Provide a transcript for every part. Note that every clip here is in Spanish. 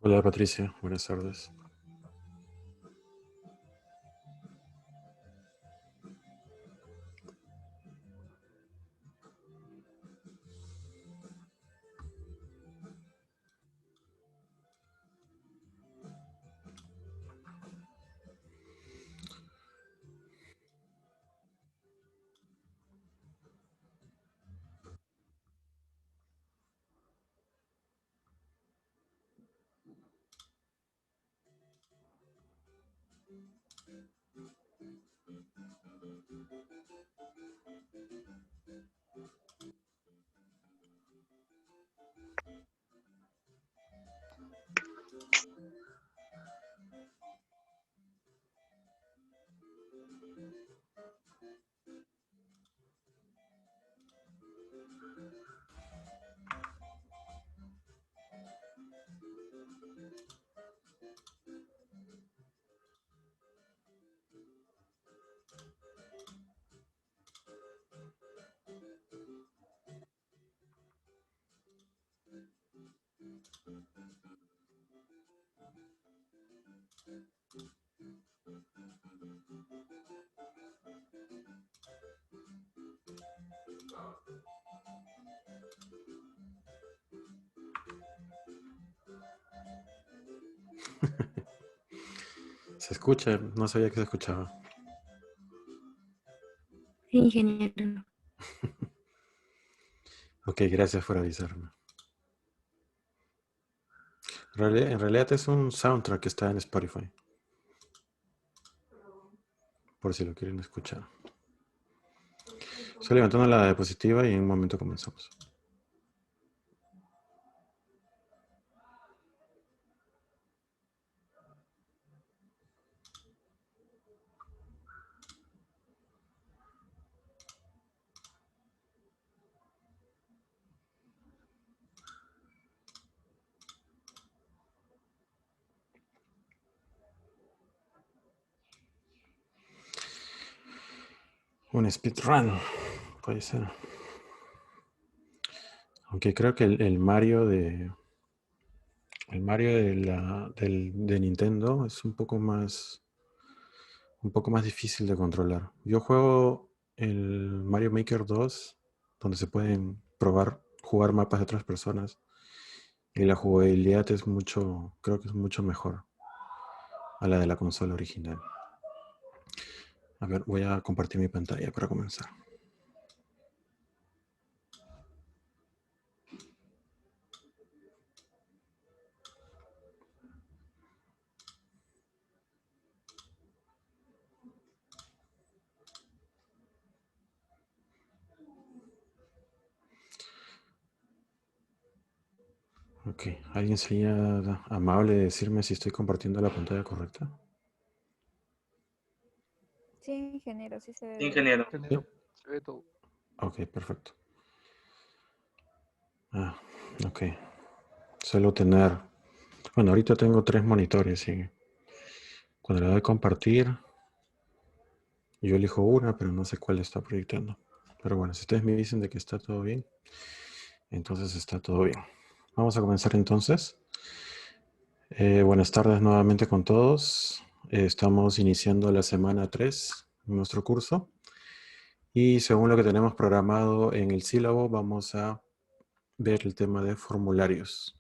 Hola Patricia, buenas tardes. Se escucha, no sabía que se escuchaba. Sí, ingeniero. Ok, gracias por avisarme. En realidad es un soundtrack que está en Spotify, por si lo quieren escuchar. Estoy levantando la diapositiva y en un momento comenzamos. Un speedrun, puede ser. Aunque creo que el Mario de Nintendo es un poco más difícil de controlar. Yo juego el Mario Maker 2, donde se pueden jugar mapas de otras personas. Y la jugabilidad es creo que es mucho mejor a la de la consola original. A ver, voy a compartir mi pantalla para comenzar. Ok, ¿alguien sería amable de decirme si estoy compartiendo la pantalla correcta? Sí, ingeniero, sí se ve Sí, bien. ingeniero. Sí. Se ve todo. Ok, perfecto. Ah, ok. Suelo tener... Bueno, ahorita tengo 3 monitores y cuando le doy compartir, yo elijo una, pero no sé cuál está proyectando. Pero bueno, si ustedes me dicen de que está todo bien, entonces está todo bien. Vamos a comenzar entonces. Buenas tardes nuevamente con todos. Estamos iniciando la semana 3 en nuestro curso. Y según lo que tenemos programado en el sílabo, vamos a ver el tema de formularios.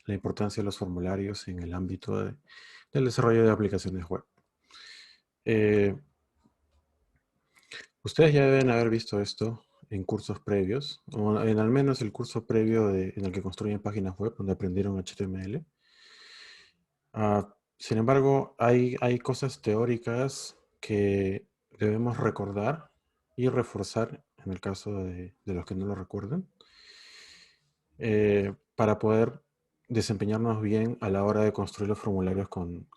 La importancia de los formularios en el ámbito del desarrollo de aplicaciones web. Ustedes ya deben haber visto esto en cursos previos, o en al menos el curso previo en el que construyen páginas web, donde aprendieron HTML. Sin embargo, hay cosas teóricas que debemos recordar y reforzar en el caso de los que no lo recuerden, para poder desempeñarnos bien a la hora de construir los formularios con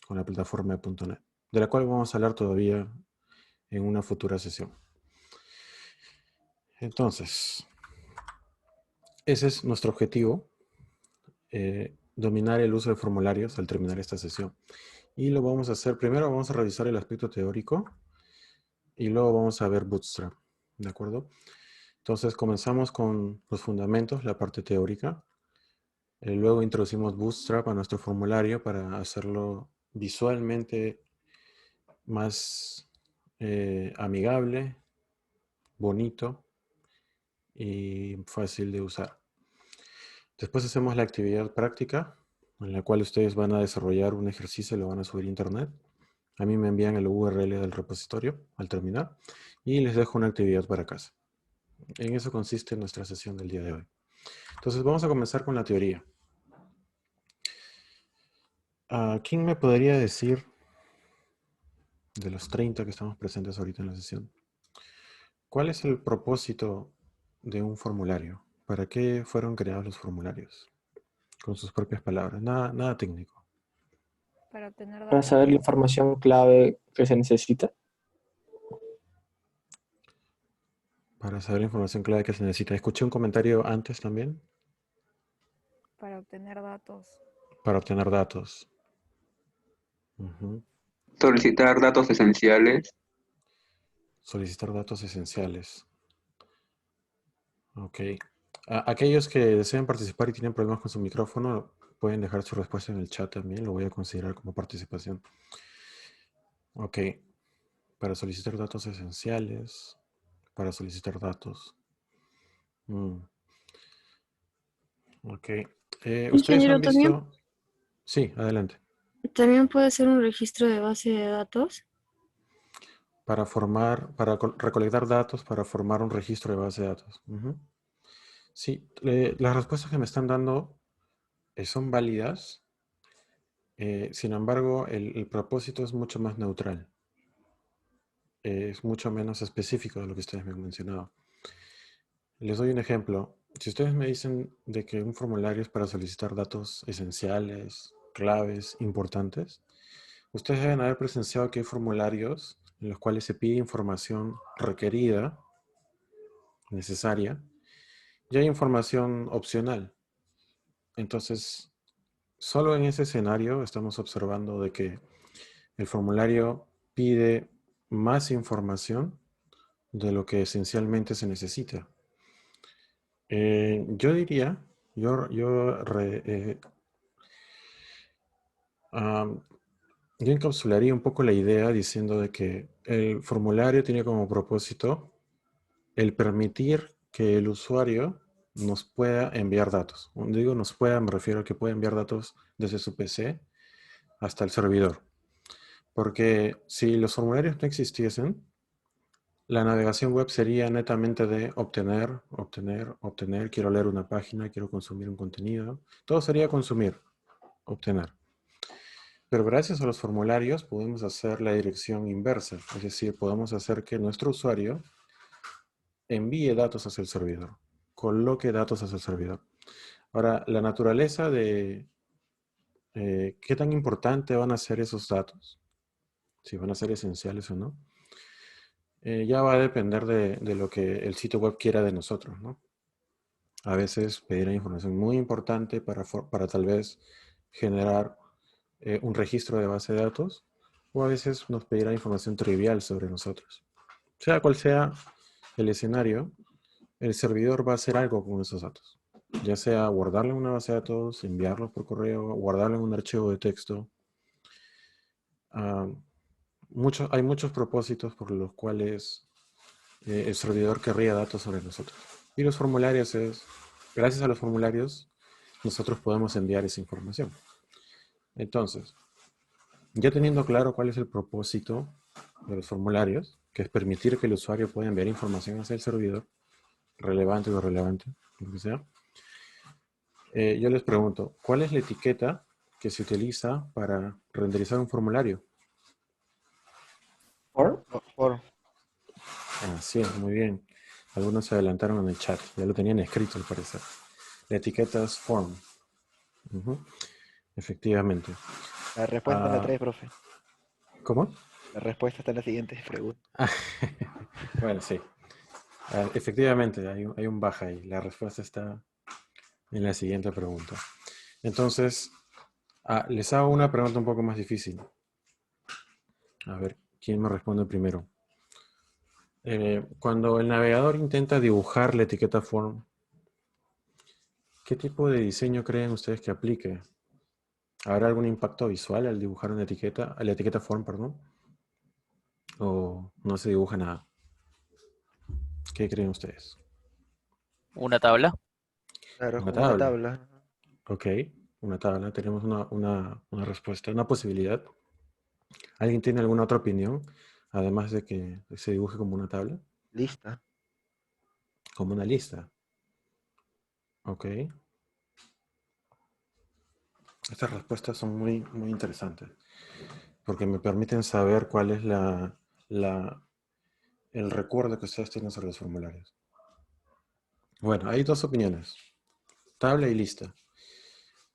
la plataforma de .NET, de la cual vamos a hablar todavía en una futura sesión. Entonces, ese es nuestro objetivo, dominar el uso de formularios al terminar esta sesión. Y lo vamos a hacer, primero vamos a revisar el aspecto teórico y luego vamos a ver Bootstrap, ¿de acuerdo? Entonces comenzamos con los fundamentos, la parte teórica. Luego introducimos Bootstrap a nuestro formulario para hacerlo visualmente más amigable, bonito y fácil de usar. Después hacemos la actividad práctica, en la cual ustedes van a desarrollar un ejercicio y lo van a subir a internet. A mí me envían el URL del repositorio al terminar y les dejo una actividad para casa. En eso consiste nuestra sesión del día de hoy. Entonces vamos a comenzar con la teoría. ¿Quién me podría decir, de los 30 que estamos presentes ahorita en la sesión, cuál es el propósito de un formulario? ¿Para qué fueron creados los formularios? Con sus propias palabras, nada técnico. Para obtener Para datos. saber la información clave que se necesita. Para saber la información clave que se necesita. Escuché un comentario antes también. Para obtener datos. Para obtener datos. Ujú. Solicitar datos esenciales. Solicitar datos esenciales. Ok. Aquellos que desean participar y tienen problemas con su micrófono, pueden dejar su respuesta en el chat también. Lo voy a considerar como participación. Ok. Para solicitar datos esenciales. Para solicitar datos. Ok. ¿Ustedes Ingeniero, han visto? Sí, adelante. también puede ser un registro de base de datos. Para recolectar datos, para formar un registro de base de datos. Ujú. Sí, las respuestas que me están dando son válidas. Sin embargo, el propósito es mucho más neutral. Es mucho menos específico de lo que ustedes me han mencionado. Les doy un ejemplo. Si ustedes me dicen de que un formulario es para solicitar datos esenciales, claves, importantes, ustedes deben haber presenciado que hay formularios en los cuales se pide información requerida, necesaria, y hay información opcional. Entonces, solo en ese escenario estamos observando de que el formulario pide más información de lo que esencialmente se necesita. Yo diría, am, yo encapsularía un poco la idea diciendo de que el formulario tiene como propósito el permitir que el usuario nos pueda enviar datos. Cuando digo nos pueda, me refiero a que pueda enviar datos desde su PC hasta el servidor. Porque si los formularios no existiesen, la navegación web sería netamente de obtener, obtener, obtener. Quiero leer una página, quiero consumir un contenido. Todo sería consumir, obtener. Pero gracias a los formularios podemos hacer la dirección inversa. Es decir, podemos hacer que nuestro usuario envíe datos hacia el servidor, coloque datos hacia el servidor. Ahora, la naturaleza de qué tan importante van a ser esos datos, si van a ser esenciales o no, ya va a depender de lo que el sitio web quiera de nosotros, ¿no? A veces pedirá información muy importante para tal vez generar un registro de base de datos, o a veces nos pedirá información trivial sobre nosotros. Sea cual sea el escenario, el servidor va a hacer algo con esos datos. Ya sea guardarlo en una base de datos, enviarlo por correo, guardarlo en un archivo de texto. Hay muchos propósitos por los cuales el servidor querría datos sobre nosotros. Y los formularios gracias a los formularios, nosotros podemos enviar esa información. Entonces, ya teniendo claro cuál es el propósito de los formularios, que es permitir que el usuario pueda enviar información hacia el servidor, relevante o irrelevante, lo que sea, yo les pregunto, ¿cuál es la etiqueta que se utiliza para renderizar un formulario? Por. Sí, muy bien. Algunos se adelantaron en el chat, ya lo tenían escrito al parecer. La etiqueta es form. Efectivamente. La respuesta la trae, profe. ¿Cómo? La respuesta está en la siguiente pregunta. Bueno, sí. Efectivamente, hay un baja ahí. La respuesta está en la siguiente pregunta. Entonces, les hago una pregunta un poco más difícil. A ver, ¿quién me responde primero? Cuando el navegador intenta dibujar la etiqueta form, ¿Qué tipo de diseño creen ustedes que aplique? ¿Habrá algún impacto visual al dibujar una etiqueta, a la etiqueta form, perdón? ¿O no se dibuja nada? ¿Qué creen ustedes? Una tabla. Claro, es Una como una tabla. tabla. Ok, una tabla. Tenemos una respuesta, una posibilidad. ¿Alguien tiene alguna otra opinión? Además de que se dibuje como una tabla, Lista. como una lista. Ok. Estas respuestas son muy interesantes porque me permiten saber cuál es el recuerdo que ustedes tienen sobre los formularios. Bueno, hay dos opiniones, tabla y lista.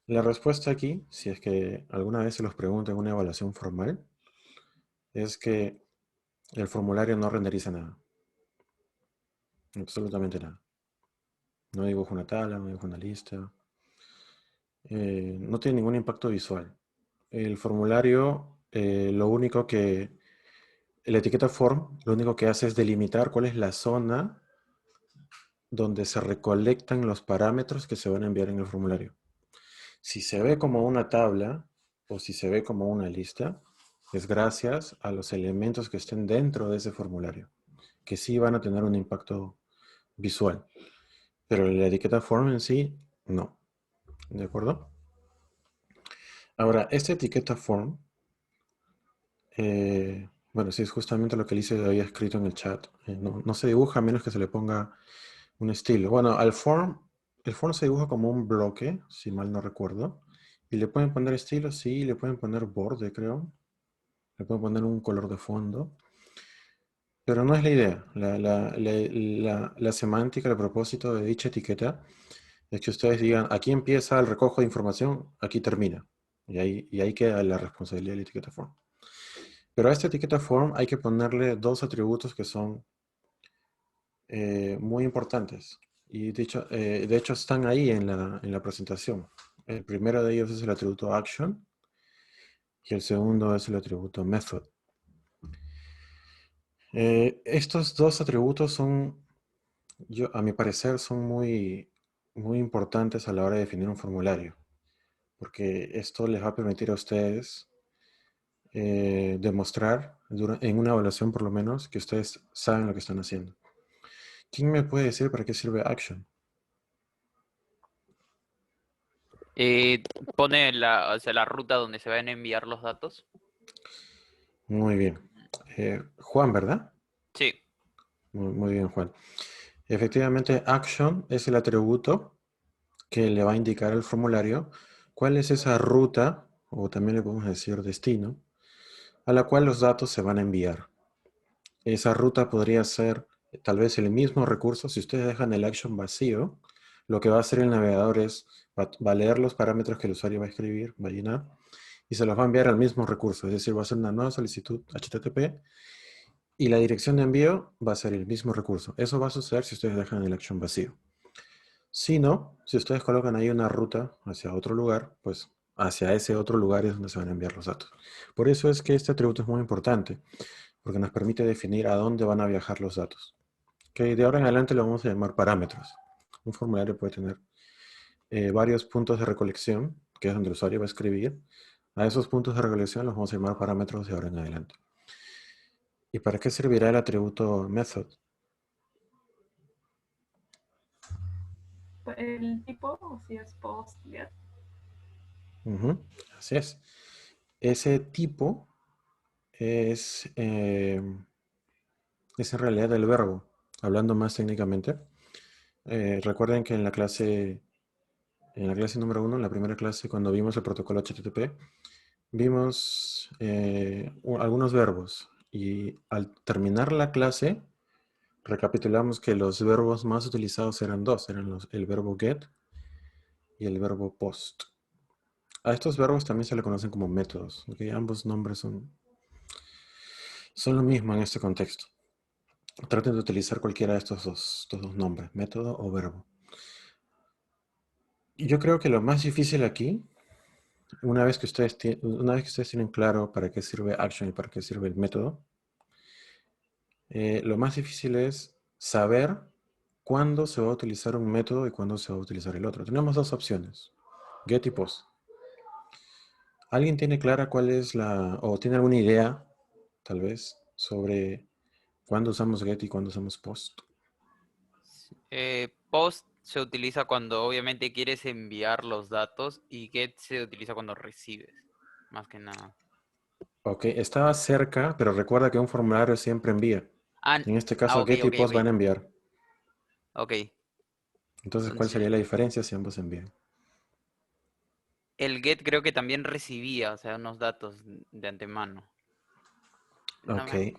La respuesta aquí, si es que alguna vez se los pregunto en una evaluación formal, es que el formulario no renderiza nada, absolutamente nada. No dibuja una tabla, no dibuja una lista, no tiene ningún impacto visual. El formulario, la etiqueta form, lo único que hace es delimitar cuál es la zona donde se recolectan los parámetros que se van a enviar en el formulario. Si se ve como una tabla o si se ve como una lista, es gracias a los elementos que estén dentro de ese formulario, que sí van a tener un impacto visual. Pero la etiqueta form en sí, no. ¿De acuerdo? Ahora, esta etiqueta form, bueno, sí es justamente lo que Alicia había escrito en el chat. No se dibuja a menos que se le ponga un estilo. Bueno, el form se dibuja como un bloque, si mal no recuerdo. Y le pueden poner estilo, sí, le pueden poner borde, creo. Le pueden poner un color de fondo. Pero no es la idea. La semántica, el propósito de dicha etiqueta es que ustedes digan, aquí empieza el recojo de información, aquí termina. Y ahí queda la responsabilidad de la etiqueta form. Pero a esta etiqueta form hay que ponerle dos atributos que son muy importantes. Y de hecho están ahí en la presentación. El primero de ellos es el atributo action y el segundo es el atributo method. Estos dos atributos son, a mi parecer, son muy importantes a la hora de definir un formulario, porque esto les va a permitir a ustedes demostrar, en una evaluación por lo menos, que ustedes saben lo que están haciendo. ¿Quién me puede decir para qué sirve action? Eh, Pone o sea, la ruta donde se van a enviar los datos. Muy bien. Juan, ¿verdad? Sí. Muy bien, Juan. Efectivamente, action es el atributo que le va a indicar al formulario cuál es esa ruta, o también le podemos decir destino, a la cual los datos se van a enviar. Esa ruta podría ser tal vez el mismo recurso. Si ustedes dejan el action vacío, lo que va a hacer el navegador es, va a leer los parámetros que el usuario va a escribir, va a llenar, y se los va a enviar al mismo recurso. Es decir, va a hacer una nueva solicitud HTTP y la dirección de envío va a ser el mismo recurso. Eso va a suceder si ustedes dejan el action vacío. Si no, si ustedes colocan ahí una ruta hacia otro lugar, pues hacia ese otro lugar es donde se van a enviar los datos. Por eso es que este atributo es muy importante, porque nos permite definir a dónde van a viajar los datos. Que de ahora en adelante lo vamos a llamar parámetros. Un formulario puede tener varios puntos de recolección, que es donde el usuario va a escribir. A esos puntos de recolección los vamos a llamar parámetros de ahora en adelante. ¿Y para qué servirá el atributo method? El tipo, o si es post, get. Ujú, así es. Ese tipo es en realidad el verbo, hablando más técnicamente. Recuerden que en la clase número 1, en la primera clase, cuando vimos el protocolo HTTP, vimos algunos verbos. Y al terminar la clase, recapitulamos que los verbos más utilizados eran dos. Eran el verbo get y el verbo post. A estos verbos también se le conocen como métodos. ¿Okay? Ambos nombres son lo mismo en este contexto. Traten de utilizar cualquiera de estos dos nombres, método o verbo. Y yo creo que lo más difícil aquí, una vez que ustedes tienen claro para qué sirve action y para qué sirve el método, lo más difícil es saber cuándo se va a utilizar un método y cuándo se va a utilizar el otro. Tenemos dos opciones, get y post. ¿Alguien tiene clara cuál es o tiene alguna idea, tal vez, sobre cuándo usamos get y cuándo usamos post? Post se utiliza cuando obviamente quieres enviar los datos y get se utiliza cuando recibes, más que nada. Ok, estaba cerca, pero recuerda que un formulario siempre envía. Ah, En este caso, ok, get y ok, post ok. van a enviar. Ok, Entonces, ¿cuál sería entonces la diferencia si ambos envían? el get creo que también recibía, o sea, unos datos de antemano. No Ok, me...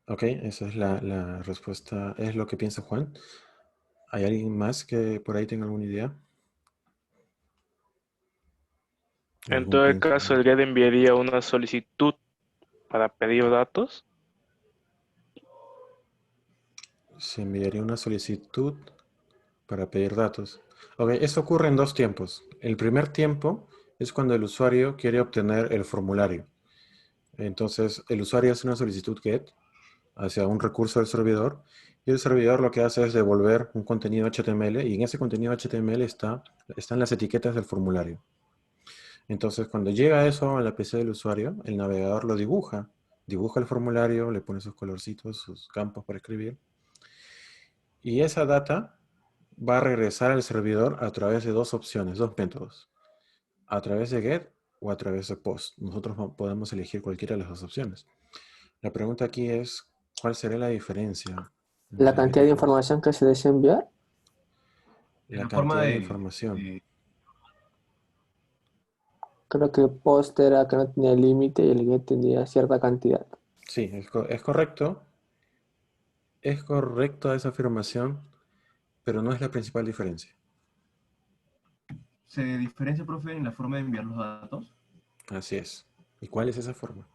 ok, esa es la respuesta. ¿Es lo que piensa Juan? ¿Hay alguien más que por ahí tenga alguna idea? En ¿Algún todo el caso, el pensamiento? GET enviaría una solicitud para pedir datos. Se enviaría una solicitud para pedir datos. Ok, eso ocurre en dos tiempos. El primer tiempo es cuando el usuario quiere obtener el formulario. Entonces, el usuario hace una solicitud GET hacia un recurso del servidor y el servidor lo que hace es devolver un contenido HTML y en ese contenido HTML están las etiquetas del formulario. Entonces, cuando llega eso a la PC del usuario, el navegador lo dibuja el formulario, le pone sus colorcitos, sus campos para escribir y esa data va a regresar al servidor a través de dos opciones, dos métodos, a través de GET o a través de POST. Nosotros podemos elegir cualquiera de las dos opciones. La pregunta aquí es, ¿cuál sería la diferencia La entre GET cantidad y de POST? información que se desea enviar. La cantidad de información. Creo que el post era que no tenía límite y el GET tenía cierta cantidad. Sí, es correcto. Es correcta esa afirmación, pero no es la principal diferencia. ¿Se diferencia, profe, en la forma de enviar los datos? Así es. ¿Y cuál es esa forma?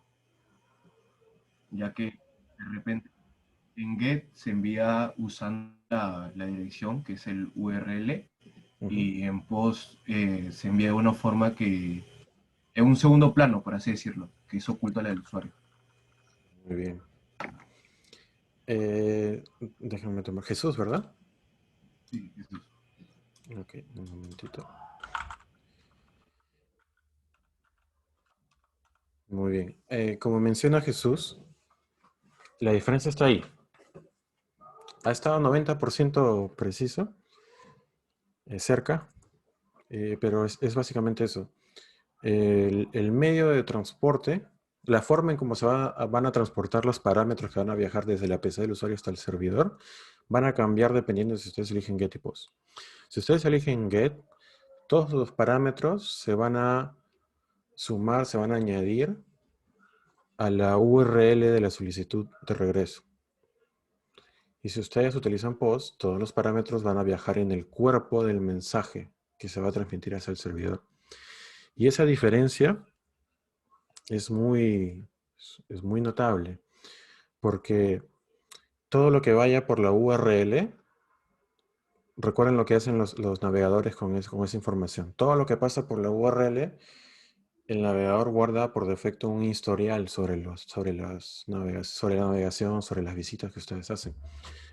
Ya que de repente en GET se envía usando la dirección, que es el URL, Ujú. y en POST se envía de una forma que es un segundo plano, por así decirlo, que es oculto al usuario. Muy bien. Déjame tomar. Jesús, ¿verdad? Sí, eso es. Ok, un momentito. Muy bien. Como menciona Jesús, la diferencia está ahí. Ha estado 90% preciso, cerca, pero es básicamente eso. El medio de transporte, la forma en cómo van a transportar los parámetros que van a viajar desde la PC del usuario hasta el servidor, van a cambiar dependiendo si ustedes eligen GET y POST. Si ustedes eligen GET, todos los parámetros se van a sumar, se van a añadir a la URL de la solicitud de regreso. Y si ustedes utilizan POST, todos los parámetros van a viajar en el cuerpo del mensaje que se va a transmitir hacia el servidor. Y esa diferencia es muy notable, porque todo lo que vaya por la URL, recuerden lo que hacen los navegadores con esa información. Todo lo que pasa por la URL, el navegador guarda por defecto un historial sobre la navegación, sobre las visitas que ustedes hacen.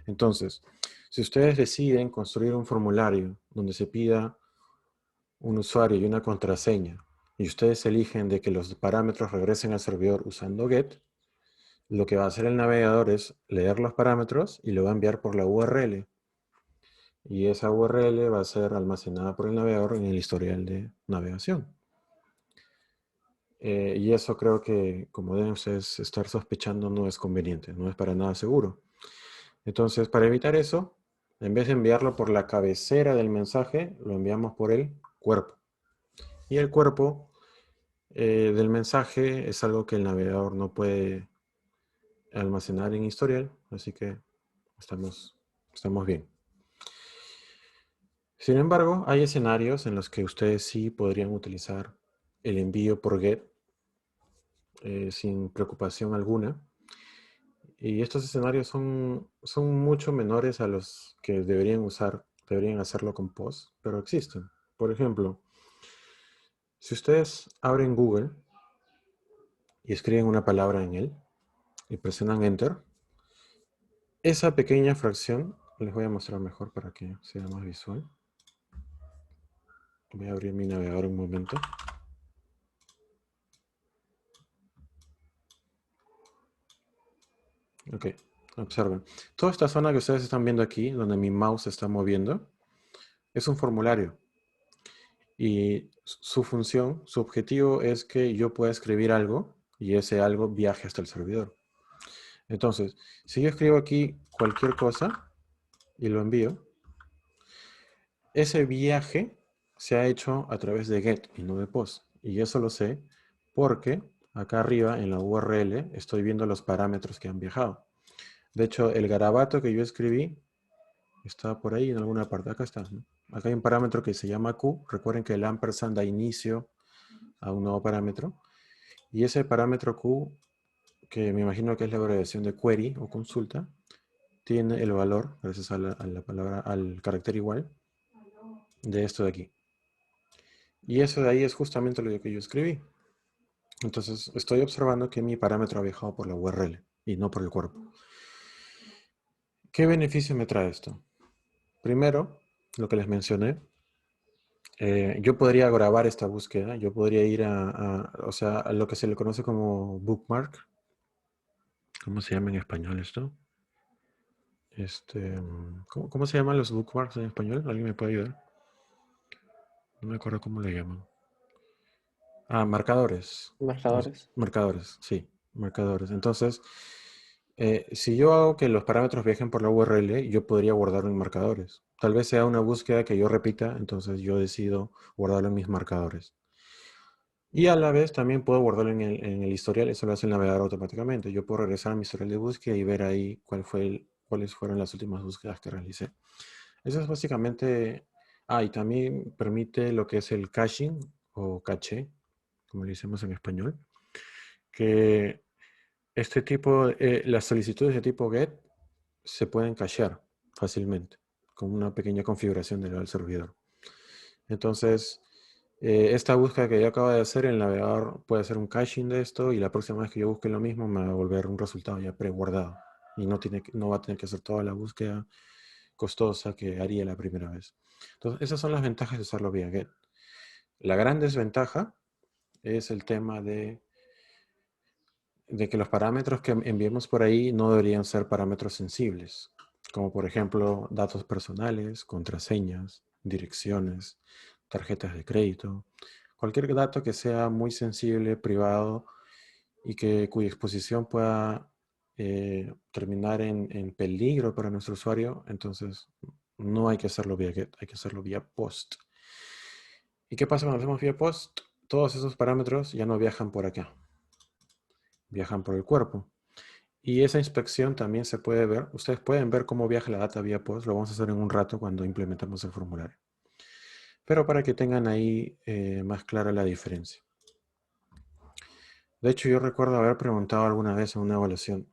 Entonces, si ustedes deciden construir un formulario donde se pida un usuario y una contraseña, y ustedes eligen de que los parámetros regresen al servidor usando GET, lo que va a hacer el navegador es leer los parámetros y lo va a enviar por la URL. Y esa URL va a ser almacenada por el navegador en el historial de navegación. Y eso creo que, como deben ustedes estar sospechando, no es conveniente, no es para nada seguro. Entonces, para evitar eso, en vez de enviarlo por la cabecera del mensaje, lo enviamos por el cuerpo. Y el cuerpo del mensaje es algo que el navegador no puede almacenar en historial, así que estamos bien. Sin embargo, hay escenarios en los que ustedes sí podrían utilizar el envío por GET sin preocupación alguna. Y estos escenarios son mucho menores a los que deberían hacerlo con POST, pero existen. Por ejemplo, si ustedes abren Google y escriben una palabra en él y presionan Enter, esa pequeña fracción les voy a mostrar mejor para que sea más visual. Voy a abrir mi navegador un momento. Ok, observen. Toda esta zona que ustedes están viendo aquí, donde mi mouse se está moviendo, es un formulario. Y su función, su objetivo es que yo pueda escribir algo y ese algo viaje hasta el servidor. Entonces, si yo escribo aquí cualquier cosa y lo envío, ese viaje se ha hecho a través de GET y no de POST. Y eso lo sé porque acá arriba en la URL estoy viendo los parámetros que han viajado. De hecho, el garabato que yo escribí está por ahí en alguna parte. Acá está, ¿no? Acá hay un parámetro que se llama Q. Recuerden que el ampersand da inicio a un nuevo parámetro. Y ese parámetro Q, que me imagino que es la abreviación de query o consulta, tiene el valor, gracias a la palabra, al carácter igual, de esto de aquí. Y eso de ahí es justamente lo que yo escribí. Entonces, estoy observando que mi parámetro ha viajado por la URL y no por el cuerpo. ¿Qué beneficio me trae esto? Primero, lo que les mencioné, yo podría grabar esta búsqueda, yo podría ir o sea, a lo que se le conoce como bookmark. ¿Cómo se llama en español esto? ¿Cómo se llaman los bookmarks en español? ¿Alguien me puede ayudar? No me acuerdo cómo le llaman. Ah, marcadores. Marcadores. Marcadores, sí, marcadores. Entonces, si yo hago que los parámetros viajen por la URL, yo podría guardarlo en marcadores. Tal vez sea una búsqueda que yo repita, entonces yo decido guardarlo en mis marcadores. Y a la vez también puedo guardarlo en el historial, eso lo hace el navegador automáticamente. Yo puedo regresar a mi historial de búsqueda y ver ahí cuáles fueron las últimas búsquedas que realicé. Eso es básicamente... Ah, y también permite lo que es el caching o caché, como le decimos en español, que las solicitudes de tipo GET se pueden cachear fácilmente con una pequeña configuración del servidor. Entonces, esta búsqueda que yo acabo de hacer, el navegador puede hacer un caching de esto y la próxima vez que yo busque lo mismo me va a devolver un resultado ya preguardado y no va a tener que hacer toda la búsqueda costosa que haría la primera vez. Entonces, esas son las ventajas de usarlo vía GET. La gran desventaja es el tema de que los parámetros que enviemos por ahí no deberían ser parámetros sensibles, como por ejemplo datos personales, contraseñas, direcciones, tarjetas de crédito, cualquier dato que sea muy sensible, privado y cuya exposición pueda terminar en peligro para nuestro usuario, entonces no hay que hacerlo vía GET, hay que hacerlo vía POST. ¿Y qué pasa cuando hacemos vía POST? Todos esos parámetros ya no viajan por acá, viajan por el cuerpo. Y esa inspección también se puede ver. Ustedes pueden ver cómo viaja la data vía POST. Lo vamos a hacer en un rato cuando implementemos el formulario. Pero para que tengan ahí más clara la diferencia. De hecho, yo recuerdo haber preguntado alguna vez en una evaluación.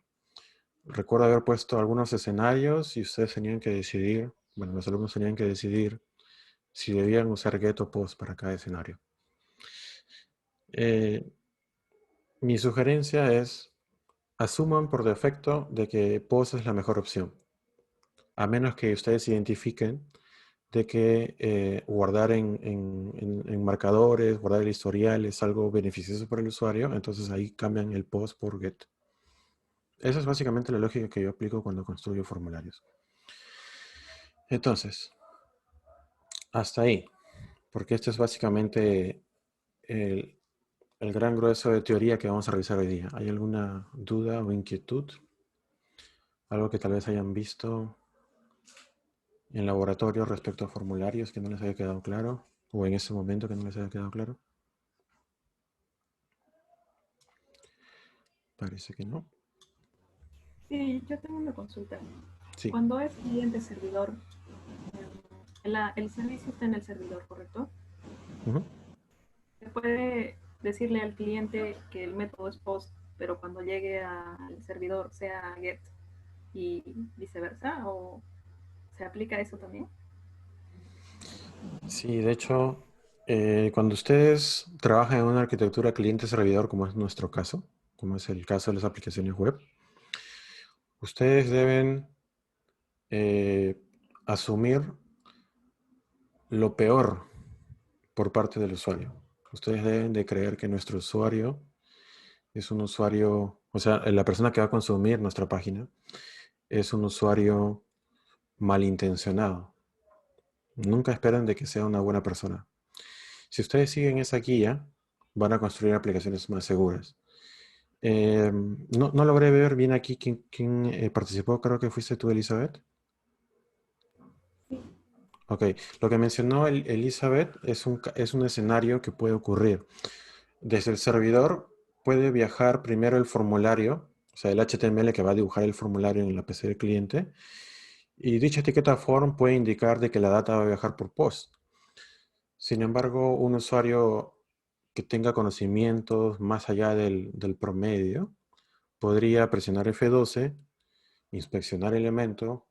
Recuerdo haber puesto algunos escenarios y ustedes tenían que decidir, bueno, los alumnos tenían que decidir si debían usar GET o POST para cada escenario. Mi sugerencia es, asuman por defecto de que POST es la mejor opción. A menos que ustedes identifiquen de que guardar en marcadores, guardar el historial es algo beneficioso para el usuario, entonces ahí cambian el POST por GET. Esa es básicamente la lógica que yo aplico cuando construyo formularios. Entonces, hasta ahí, porque esto es básicamente el gran grueso de teoría que vamos a revisar hoy día. ¿Hay alguna duda o inquietud? Algo que tal vez hayan visto en laboratorio respecto a formularios que no les haya quedado claro, o en ese momento que no les haya quedado claro. Parece que no. Sí, yo tengo una consulta. Sí. Cuando es cliente-servidor, el servicio está en el servidor, ¿correcto? Ujú. Se puede decirle al cliente que el método es POST, pero cuando llegue al servidor sea GET y viceversa, ¿o se aplica eso también? Sí, de hecho, cuando ustedes trabajan en una arquitectura cliente-servidor, como es nuestro caso, como es el caso de las aplicaciones web, ustedes deben asumir lo peor por parte del usuario. Ustedes deben de creer que nuestro usuario es un usuario, o sea, la persona que va a consumir nuestra página es un usuario malintencionado. Nunca esperen de que sea una buena persona. Si ustedes siguen esa guía, van a construir aplicaciones más seguras. No logré ver bien aquí quién participó. Creo que fuiste tú, Elizabeth. Ok, lo que mencionó Elizabeth es un escenario que puede ocurrir. Desde el servidor puede viajar primero el formulario, o sea, el HTML que va a dibujar el formulario en la PC del cliente, y dicha etiqueta form puede indicar de que la data va a viajar por post. Sin embargo, un usuario que tenga conocimientos más allá del promedio podría presionar F12, inspeccionar el elemento,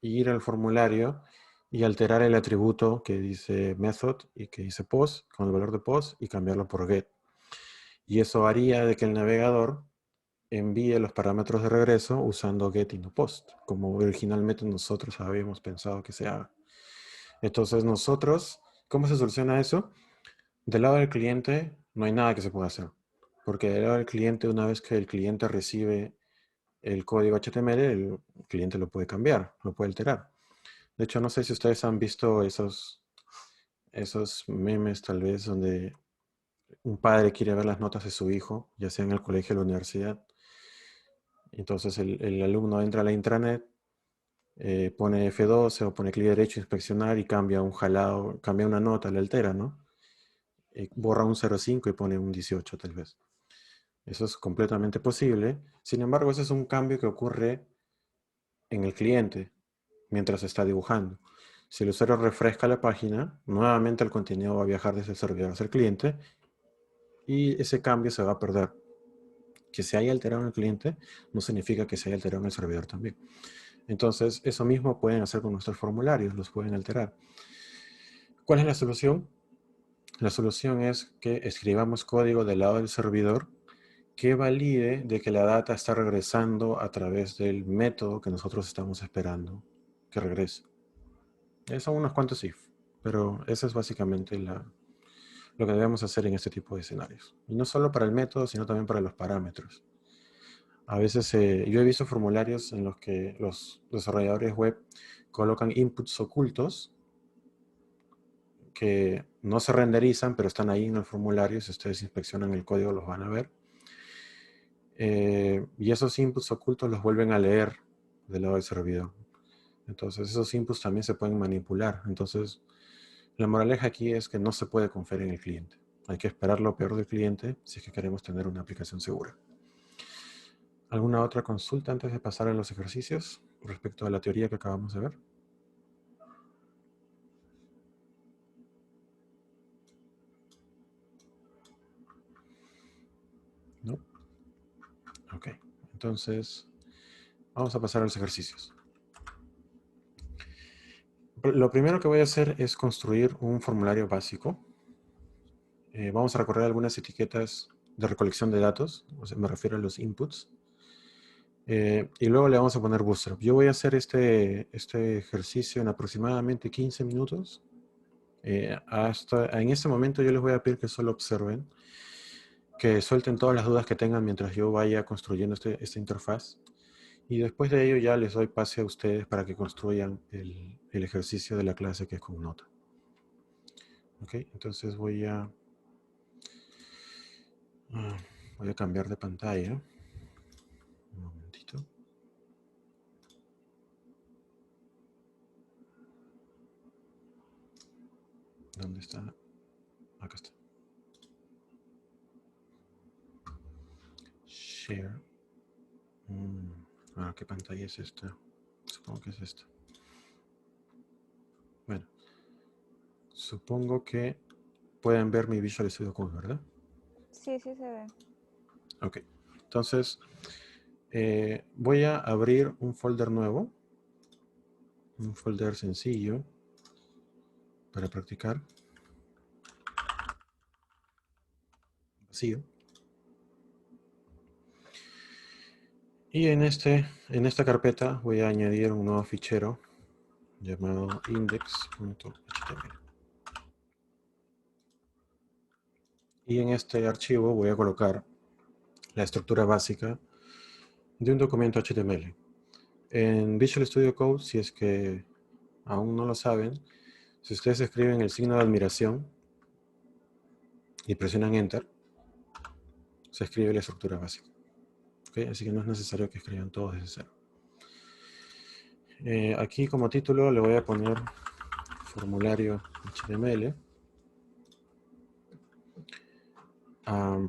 ir al formulario y alterar el atributo que dice method y que dice post con el valor de post y cambiarlo por get. Y eso haría de que el navegador envíe los parámetros de regreso usando get y no post, como originalmente nosotros habíamos pensado que se haga. Entonces nosotros, ¿cómo se soluciona eso? Del lado del cliente no hay nada que se pueda hacer, porque del lado del cliente, una vez que el cliente recibe el código HTML, el cliente lo puede cambiar, lo puede alterar. De hecho, no sé si ustedes han visto esos memes tal vez donde un padre quiere ver las notas de su hijo, ya sea en el colegio o la universidad. Entonces el alumno entra a la intranet, pone F12 o pone clic derecho, inspeccionar y cambia un jalado, cambia una nota, la altera, ¿no? Borra un 0,5 y pone un 18 tal vez. Eso es completamente posible. Sin embargo, ese es un cambio que ocurre en el cliente mientras está dibujando. Si el usuario refresca la página, nuevamente el contenido va a viajar desde el servidor hacia el cliente y ese cambio se va a perder. Que se haya alterado en el cliente no significa que se haya alterado en el servidor también. Entonces, eso mismo pueden hacer con nuestros formularios, los pueden alterar. ¿Cuál es la solución? La solución es que escribamos código del lado del servidor que valide de que la data está regresando a través del método que nosotros estamos esperando que regrese. Son unos cuantos if, pero eso es básicamente lo que debemos hacer en este tipo de escenarios. Y no solo para el método, sino también para los parámetros. A veces yo he visto formularios en los que los desarrolladores web colocan inputs ocultos que no se renderizan, pero están ahí en el formulario. Si ustedes inspeccionan el código, los van a ver. Y esos inputs ocultos los vuelven a leer del lado del servidor. Entonces, esos inputs también se pueden manipular. Entonces, la moraleja aquí es que no se puede confiar en el cliente. Hay que esperar lo peor del cliente si es que queremos tener una aplicación segura. ¿Alguna otra consulta antes de pasar a los ejercicios respecto a la teoría que acabamos de ver? ¿No? Ok, entonces vamos a pasar a los ejercicios. Lo primero que voy a hacer es construir un formulario básico. Vamos a recorrer algunas etiquetas de recolección de datos, o sea, me refiero a los inputs. Y luego le vamos a poner Bootstrap. Yo voy a hacer este ejercicio en aproximadamente 15 minutos. En este momento yo les voy a pedir que solo observen, que suelten todas las dudas que tengan mientras yo vaya construyendo esta interfaz. Y después de ello ya les doy pase a ustedes para que construyan el ejercicio de la clase que es con nota. Ok, entonces voy a cambiar de pantalla. Un momentito. ¿Dónde está? Acá está. Share. ¿Qué pantalla es esta? Supongo que es esta. Bueno, supongo que pueden ver mi Visual Studio Code, ¿verdad? Sí, sí se ve. Ok, entonces voy a abrir un folder nuevo, un folder sencillo para practicar, vacío. Y en esta carpeta voy a añadir un nuevo fichero llamado index.html. Y en este archivo voy a colocar la estructura básica de un documento HTML. En Visual Studio Code, si es que aún no lo saben, si ustedes escriben el signo de admiración y presionan Enter, se escribe la estructura básica. ¿Okay? Así que no es necesario que escriban todo desde cero. Aquí como título le voy a poner formulario HTML.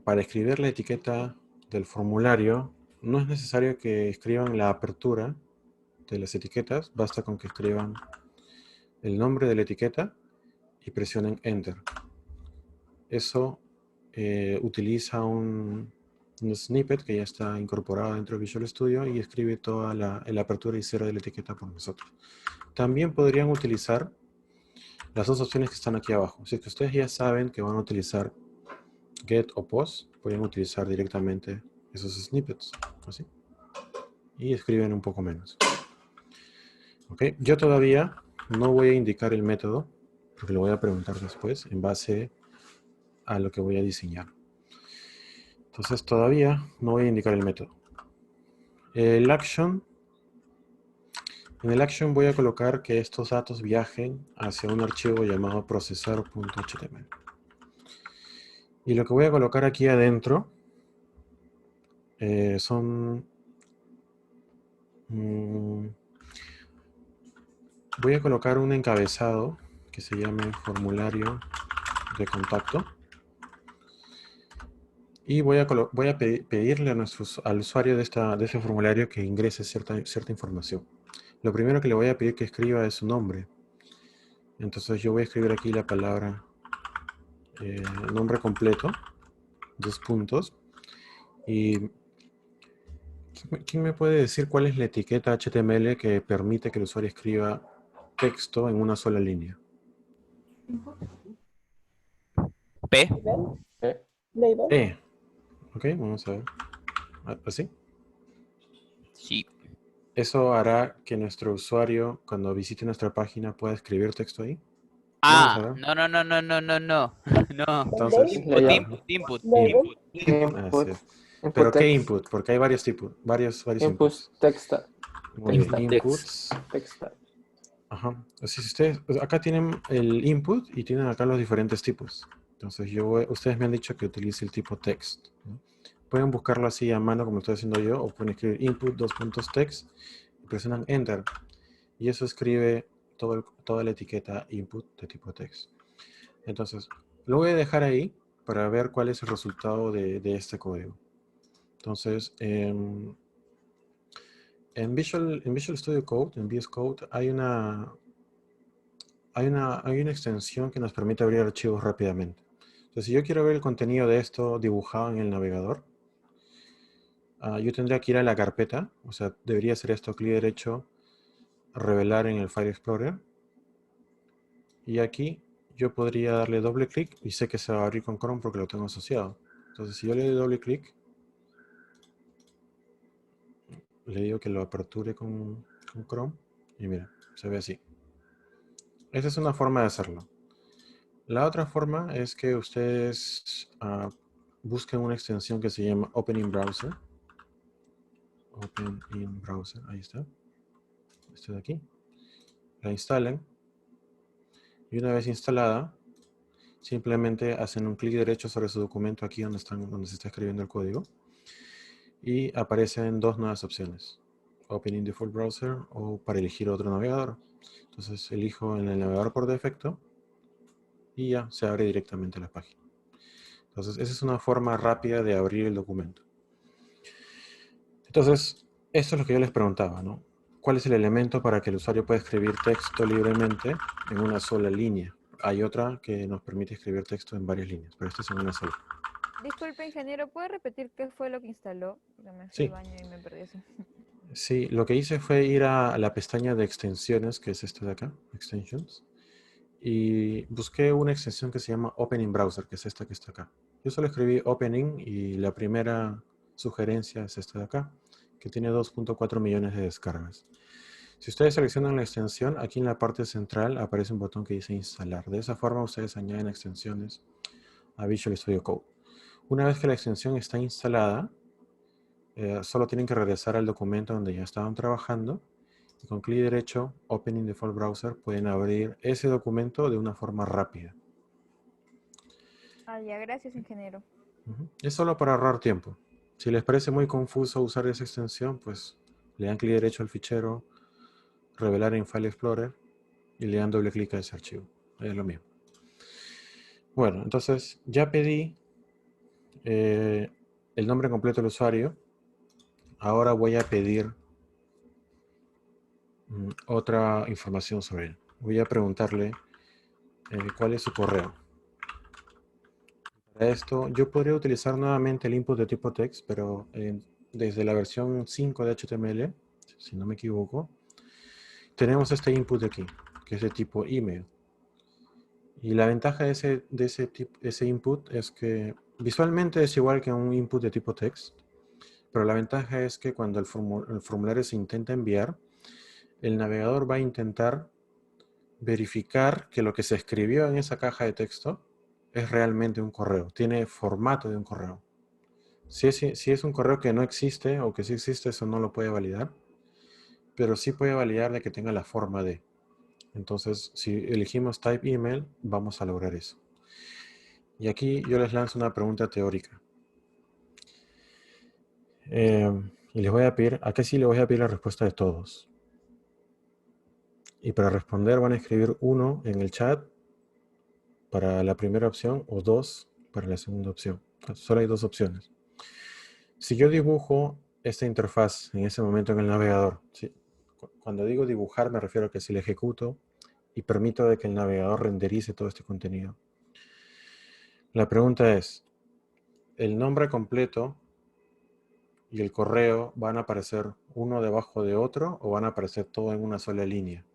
Para escribir la etiqueta del formulario, no es necesario que escriban la apertura de las etiquetas, basta con que escriban el nombre de la etiqueta y presionen Enter. Eso utiliza un snippet que ya está incorporado dentro de Visual Studio y escribe toda la apertura y cierre de la etiqueta por nosotros. También podrían utilizar las dos opciones que están aquí abajo. Si es que ustedes ya saben que van a utilizar get o post, pueden utilizar directamente esos snippets, así. Y escriben un poco menos. Okay. Yo todavía no voy a indicar el método, porque lo voy a preguntar después, en base a lo que voy a diseñar. Entonces todavía no voy a indicar el método. El action. En el action voy a colocar que estos datos viajen hacia un archivo llamado procesar.html. Y lo que voy a colocar aquí adentro son... voy a colocar un encabezado que se llame formulario de contacto. Y voy a pedirle al usuario de ese formulario que ingrese cierta información. Lo primero que le voy a pedir que escriba es su nombre. Entonces yo voy a escribir aquí la palabra nombre completo, 2 puntos. Y ¿quién me puede decir cuál es la etiqueta HTML que permite que el usuario escriba texto en una sola línea? P. E. Ok, vamos a ver. ¿Así? Sí. ¿Eso hará que nuestro usuario, cuando visite nuestra página, pueda escribir texto ahí? Ah, Vamos a ver. no. No. Entonces, Input. así es. ¿Pero qué input? Porque hay varios tipos, varios Inputs, inputs. text. Muy bien, Text. inputs. Text. Ajá. Así si ustedes, pues, acá tienen el input y tienen acá los diferentes tipos. Entonces ustedes me han dicho que utilice el tipo text, ¿no? Pueden buscarlo así a mano como estoy haciendo yo, o pueden escribir input text y presionan enter. Y eso escribe toda la etiqueta input de tipo text. Entonces, lo voy a dejar ahí para ver cuál es el resultado de este código. Entonces, en Visual Studio Code, en VS Code, hay una extensión que nos permite abrir archivos rápidamente. Entonces, si yo quiero ver el contenido de esto dibujado en el navegador, yo tendría que ir a la carpeta, o sea, debería ser esto, clic derecho, revelar en el File Explorer. Y aquí yo podría darle doble clic y sé que se va a abrir con Chrome porque lo tengo asociado. Entonces, si yo le doy doble clic, le digo que lo aperture con Chrome y mira, se ve así. Esa es una forma de hacerlo. La otra forma es que ustedes busquen una extensión que se llama Open in Browser. Open in Browser, ahí está. Este de aquí. La instalen. Y una vez instalada, simplemente hacen un clic derecho sobre su documento aquí donde se está escribiendo el código. Y aparecen dos nuevas opciones. Open in Default Browser o para elegir otro navegador. Entonces elijo en el navegador por defecto y ya se abre directamente la página. Entonces esa es una forma rápida de abrir el documento. Entonces, esto es lo que yo les preguntaba, ¿no? ¿Cuál es el elemento para que el usuario pueda escribir texto libremente en una sola línea? Hay otra que nos permite escribir texto en varias líneas, pero esta es en una sola. Disculpe, ingeniero, ¿puede repetir qué fue lo que instaló? Porque me fui Sí. al baño y me perdí eso. Sí, lo que hice fue ir a la pestaña de extensiones, que es esta de acá, Extensions, y busqué una extensión que se llama Open in Browser, que es esta que está acá. Yo solo escribí Open in y la primera sugerencia es esta de acá, que tiene 2.4 millones de descargas. Si ustedes seleccionan la extensión, aquí en la parte central aparece un botón que dice instalar. De esa forma ustedes añaden extensiones a Visual Studio Code. Una vez que la extensión está instalada, solo tienen que regresar al documento donde ya estaban trabajando y con clic derecho, Opening Default Browser, pueden abrir ese documento de una forma rápida. Ah, ya, gracias, ingeniero. Es solo para ahorrar tiempo. Si les parece muy confuso usar esa extensión, pues le dan clic derecho al fichero, revelar en File Explorer y le dan doble clic a ese archivo. Es lo mismo. Bueno, entonces ya pedí el nombre completo del usuario. Ahora voy a pedir otra información sobre él. Voy a preguntarle cuál es su correo. Para esto, yo podría utilizar nuevamente el input de tipo text, pero desde la versión 5 de HTML, si no me equivoco, tenemos este input de aquí, que es de tipo email. Y la ventaja de ese input es que visualmente es igual que un input de tipo text, pero la ventaja es que cuando el formulario se intenta enviar, el navegador va a intentar verificar que lo que se escribió en esa caja de texto es realmente un correo, tiene formato de un correo. Si es un correo que no existe o que sí existe, eso no lo puede validar, pero sí puede validar de que tenga la forma de. Entonces, si elegimos Type Email, vamos a lograr eso. Y aquí yo les lanzo una pregunta teórica. Y les voy a pedir, acá sí les voy a pedir la respuesta de todos. Y para responder van a escribir 1 en el chat para la primera opción o 2 para la segunda opción. Solo hay 2 opciones. Si yo dibujo esta interfaz en ese momento en el navegador, ¿sí? Cuando digo dibujar me refiero a que si le ejecuto y permito de que el navegador renderice todo este contenido. La pregunta es, ¿el nombre completo y el correo van a aparecer uno debajo de otro o van a aparecer todo en una sola línea?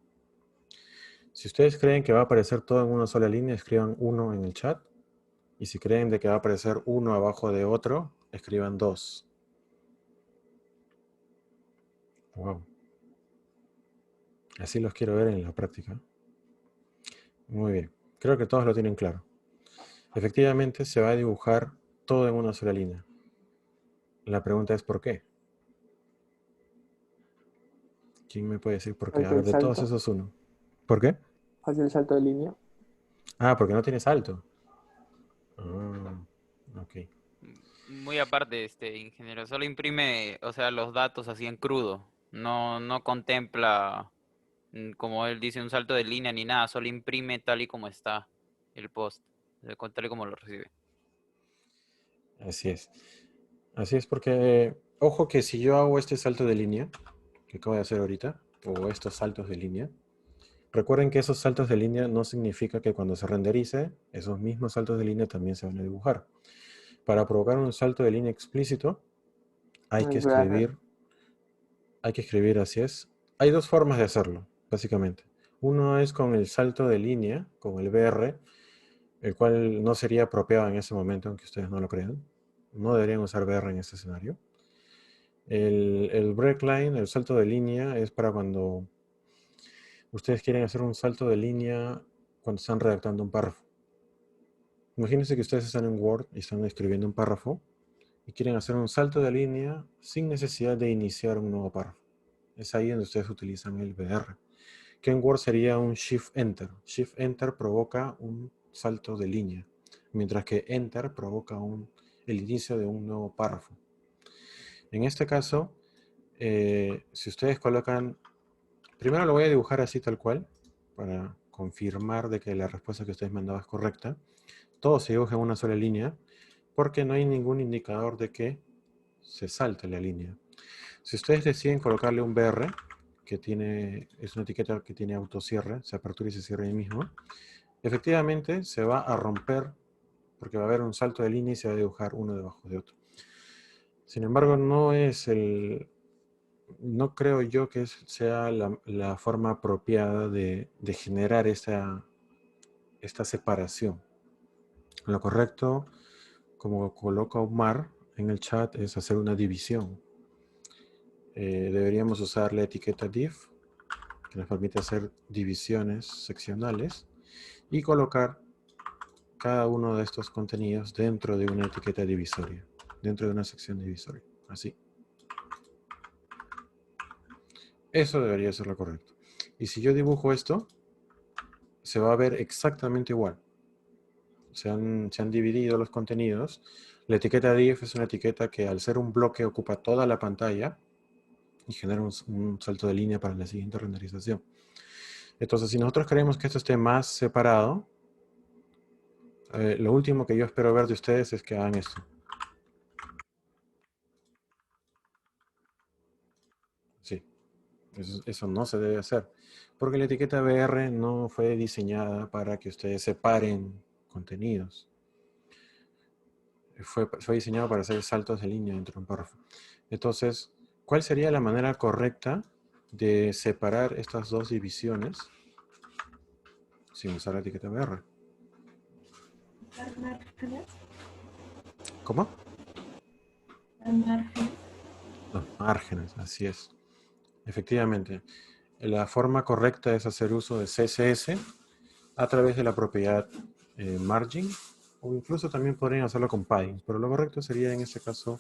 Si ustedes creen que va a aparecer todo en una sola línea, escriban 1 en el chat. Y si creen de que va a aparecer uno abajo de otro, escriban 2. Wow. Así los quiero ver en la práctica. Muy bien. Creo que todos lo tienen claro. Efectivamente, se va a dibujar todo en una sola línea. La pregunta es ¿por qué? ¿Quién me puede decir por qué? A Falta ver, el de todos salto. esos uno. ¿Por qué? Hace el salto de línea. Ah, porque no tiene salto. Ah, ok. Muy aparte, ingeniero, solo imprime, o sea, los datos así en crudo. No contempla, como él dice, un salto de línea ni nada, solo imprime tal y como está el post, tal y como lo recibe. Así es. Así es porque, ojo que si yo hago este salto de línea, que acabo de hacer ahorita, o estos saltos de línea, recuerden que esos saltos de línea no significa que cuando se renderice, esos mismos saltos de línea también se van a dibujar. Para provocar un salto de línea explícito, hay que escribir, así es. Hay 2 formas de hacerlo, básicamente. Uno es con el salto de línea, con el BR, el cual no sería apropiado en ese momento, aunque ustedes no lo crean. No deberían usar BR en este escenario. El breakline, el salto de línea, es para cuando ustedes quieren hacer un salto de línea cuando están redactando un párrafo. Imagínense que ustedes están en Word y están escribiendo un párrafo y quieren hacer un salto de línea sin necesidad de iniciar un nuevo párrafo. Es ahí donde ustedes utilizan el BR, que en Word sería un Shift Enter. Shift Enter provoca un salto de línea, mientras que Enter provoca el inicio de un nuevo párrafo. En este caso, si ustedes colocan, primero lo voy a dibujar así tal cual, para confirmar de que la respuesta que ustedes mandaban es correcta. Todo se dibuja en una sola línea, porque no hay ningún indicador de que se salte la línea. Si ustedes deciden colocarle un BR, es una etiqueta que tiene autocierre, se apertura y se cierra ahí mismo, efectivamente se va a romper, porque va a haber un salto de línea y se va a dibujar uno debajo de otro. Sin embargo, no creo yo que sea la forma apropiada de generar esta separación. Lo correcto, como coloca Omar en el chat, es hacer una división. deberíamos usar la etiqueta div, que nos permite hacer divisiones seccionales y colocar cada uno de estos contenidos dentro de una etiqueta divisoria, dentro de una sección divisoria, así. Eso debería ser lo correcto. Y si yo dibujo esto, se va a ver exactamente igual. Se han dividido los contenidos. La etiqueta div es una etiqueta que al ser un bloque ocupa toda la pantalla y genera un salto de línea para la siguiente renderización. Entonces, si nosotros queremos que esto esté más separado, lo último que yo espero ver de ustedes es que hagan esto. Sí, eso no se debe hacer. Porque la etiqueta BR no fue diseñada para que ustedes separen contenidos. Fue diseñado para hacer saltos de línea dentro de un párrafo. Entonces, ¿cuál sería la manera correcta de separar estas dos divisiones sin usar la etiqueta BR? ¿Cómo? Los márgenes, así es. Efectivamente, la forma correcta es hacer uso de CSS a través de la propiedad margin, o incluso también podrían hacerlo con padding, pero lo correcto sería en este caso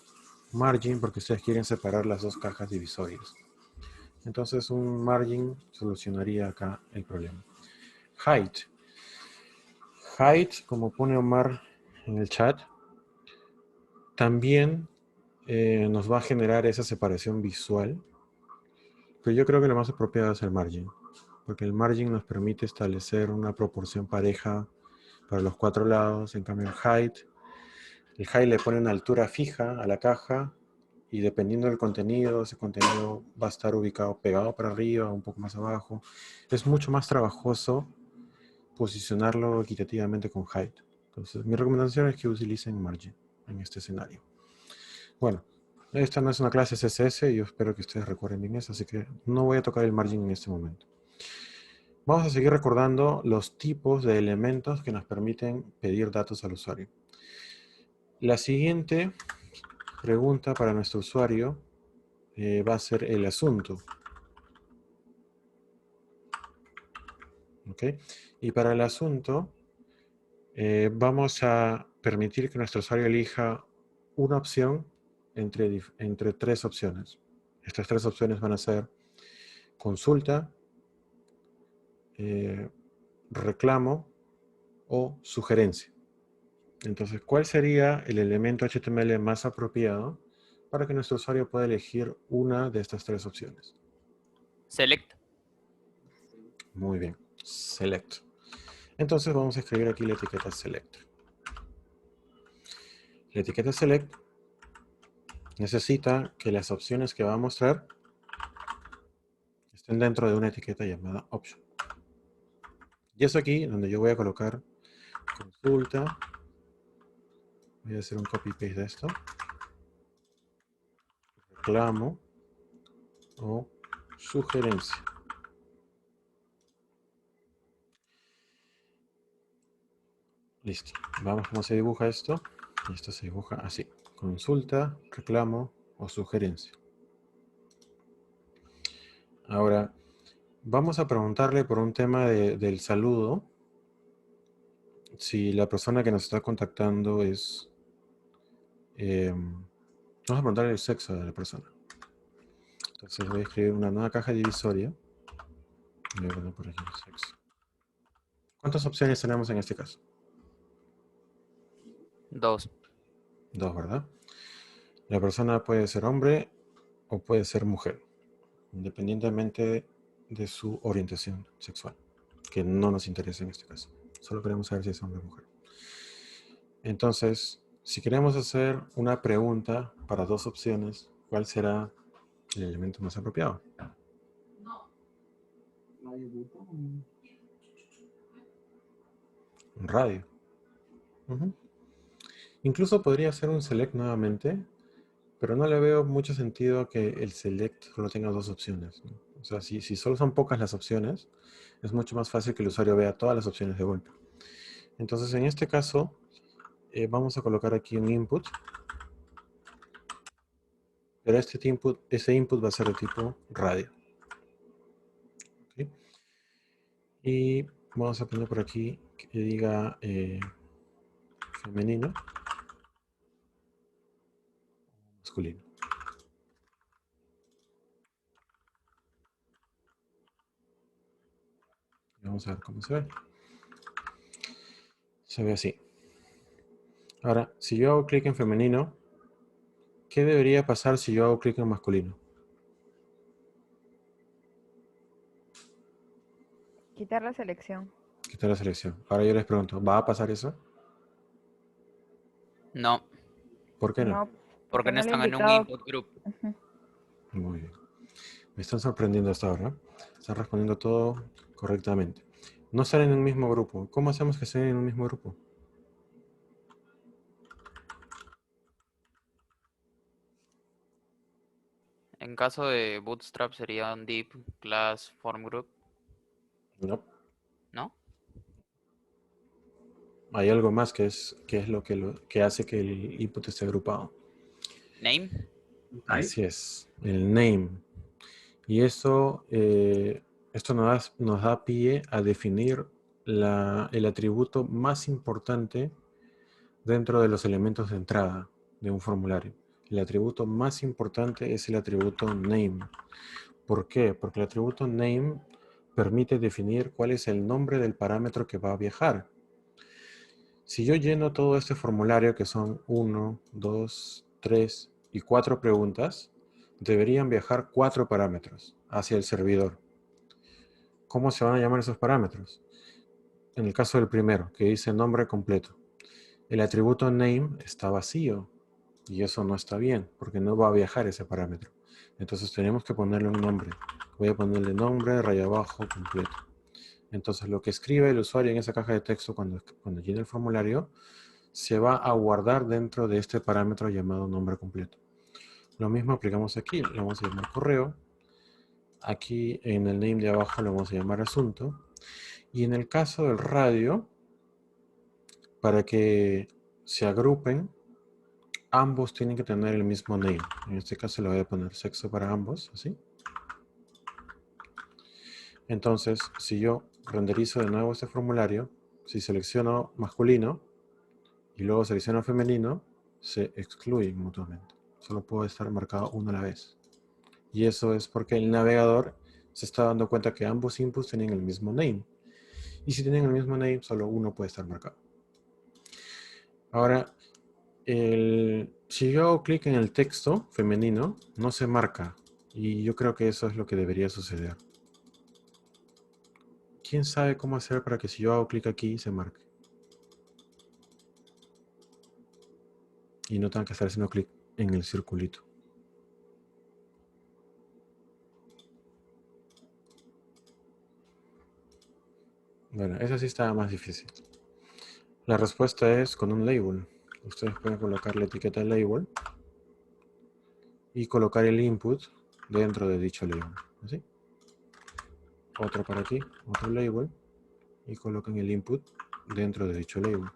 margin, porque ustedes quieren separar las dos cajas divisorias. Entonces un margin solucionaría acá el problema. Height. Height, como pone Omar en el chat, también nos va a generar esa separación visual, pero yo creo que lo más apropiado es el margin, porque el margin nos permite establecer una proporción pareja para los cuatro lados. En cambio el height le pone una altura fija a la caja y dependiendo del contenido, ese contenido va a estar ubicado pegado para arriba, un poco más abajo. Es mucho más trabajoso posicionarlo equitativamente con height. Entonces mi recomendación es que utilicen margin en este escenario. Bueno, esta no es una clase CSS, yo espero que ustedes recuerden bien eso, así que no voy a tocar el margin en este momento. Vamos a seguir recordando los tipos de elementos que nos permiten pedir datos al usuario. La siguiente pregunta para nuestro usuario va a ser el asunto. ¿Ok? Y para el asunto vamos a permitir que nuestro usuario elija una opción entre tres opciones. Estas tres opciones van a ser consulta, reclamo o sugerencia. Entonces, ¿cuál sería el elemento HTML más apropiado para que nuestro usuario pueda elegir una de estas tres opciones? Select. Muy bien, select. Entonces vamos a escribir aquí la etiqueta select. La etiqueta select necesita que las opciones que va a mostrar estén dentro de una etiqueta llamada option. Y es aquí donde yo voy a colocar consulta. Voy a hacer un copy-paste de esto. Reclamo o sugerencia. Listo. Vamos cómo se dibuja esto. Y esto se dibuja así. Consulta, reclamo o sugerencia. Ahora, vamos a preguntarle por un tema del saludo. Si la persona que nos está contactando es... vamos a preguntarle el sexo de la persona. Entonces voy a escribir una nueva caja divisoria. Voy a poner por aquí el sexo. ¿Cuántas opciones tenemos en este caso? 2. 2, ¿verdad? La persona puede ser hombre o puede ser mujer, independientemente de su orientación sexual, que no nos interesa en este caso. Solo queremos saber si es hombre o mujer. Entonces, si queremos hacer una pregunta para dos opciones, ¿cuál será el elemento más apropiado? Un radio. Incluso podría ser un select nuevamente, pero no le veo mucho sentido que el select solo tenga dos opciones, ¿no? O sea, si solo son pocas las opciones, es mucho más fácil que el usuario vea todas las opciones de golpe. Entonces, en este caso, vamos a colocar aquí un input, pero ese input va a ser de tipo radio. ¿Ok? Y vamos a poner por aquí que diga femenino, masculino. Vamos a ver cómo se ve. Se ve así. Ahora, si yo hago clic en femenino, ¿qué debería pasar si yo hago clic en masculino? Quitar la selección. Quitar la selección. Ahora yo les pregunto, ¿va a pasar eso? No, ¿Por qué no? No, porque no no le he están en un indicado. input group. Ujú. Muy bien. Me están sorprendiendo hasta ahora. Están respondiendo todo correctamente. No están en un mismo grupo. ¿Cómo hacemos que estén en un mismo grupo? En caso de Bootstrap sería un div class form group, No. ¿no? Hay algo más que es lo que hace que el input esté agrupado. Name. Así es, el name. Y eso, esto nos da pie a definir el atributo más importante dentro de los elementos de entrada de un formulario. El atributo más importante es el atributo name. ¿Por qué? Porque el atributo name permite definir cuál es el nombre del parámetro que va a viajar. Si yo lleno todo este formulario, que son 1, 2, 3 y 4 preguntas, deberían viajar 4 parámetros hacia el servidor. ¿Cómo se van a llamar esos parámetros? En el caso del primero, que dice nombre completo, el atributo name está vacío y eso no está bien porque no va a viajar ese parámetro. Entonces tenemos que ponerle un nombre. Voy a ponerle nombre, raya abajo, completo. Entonces lo que escribe el usuario en esa caja de texto cuando llena el formulario se va a guardar dentro de este parámetro llamado nombre completo. Lo mismo aplicamos aquí, lo vamos a llamar correo. Aquí en el name de abajo lo vamos a llamar asunto. Y en el caso del radio, para que se agrupen, ambos tienen que tener el mismo name. En este caso le voy a poner sexo para ambos, así. Entonces, si yo renderizo de nuevo este formulario, si selecciono masculino y luego selecciono femenino, se excluyen mutuamente. Solo puede estar marcado uno a la vez. Y eso es porque el navegador se está dando cuenta que ambos inputs tienen el mismo name. Y si tienen el mismo name, solo uno puede estar marcado. Ahora, si yo hago clic en el texto femenino, no se marca. Y yo creo que eso es lo que debería suceder. ¿Quién sabe cómo hacer para que si yo hago clic aquí, se marque? Y no tenga que estar haciendo clic en el circulito. Bueno, eso sí estaba más difícil. La respuesta es con un label. Ustedes pueden colocar la etiqueta label y colocar el input dentro de dicho label. ¿Así? Otro para aquí, otro label, y colocan el input dentro de dicho label.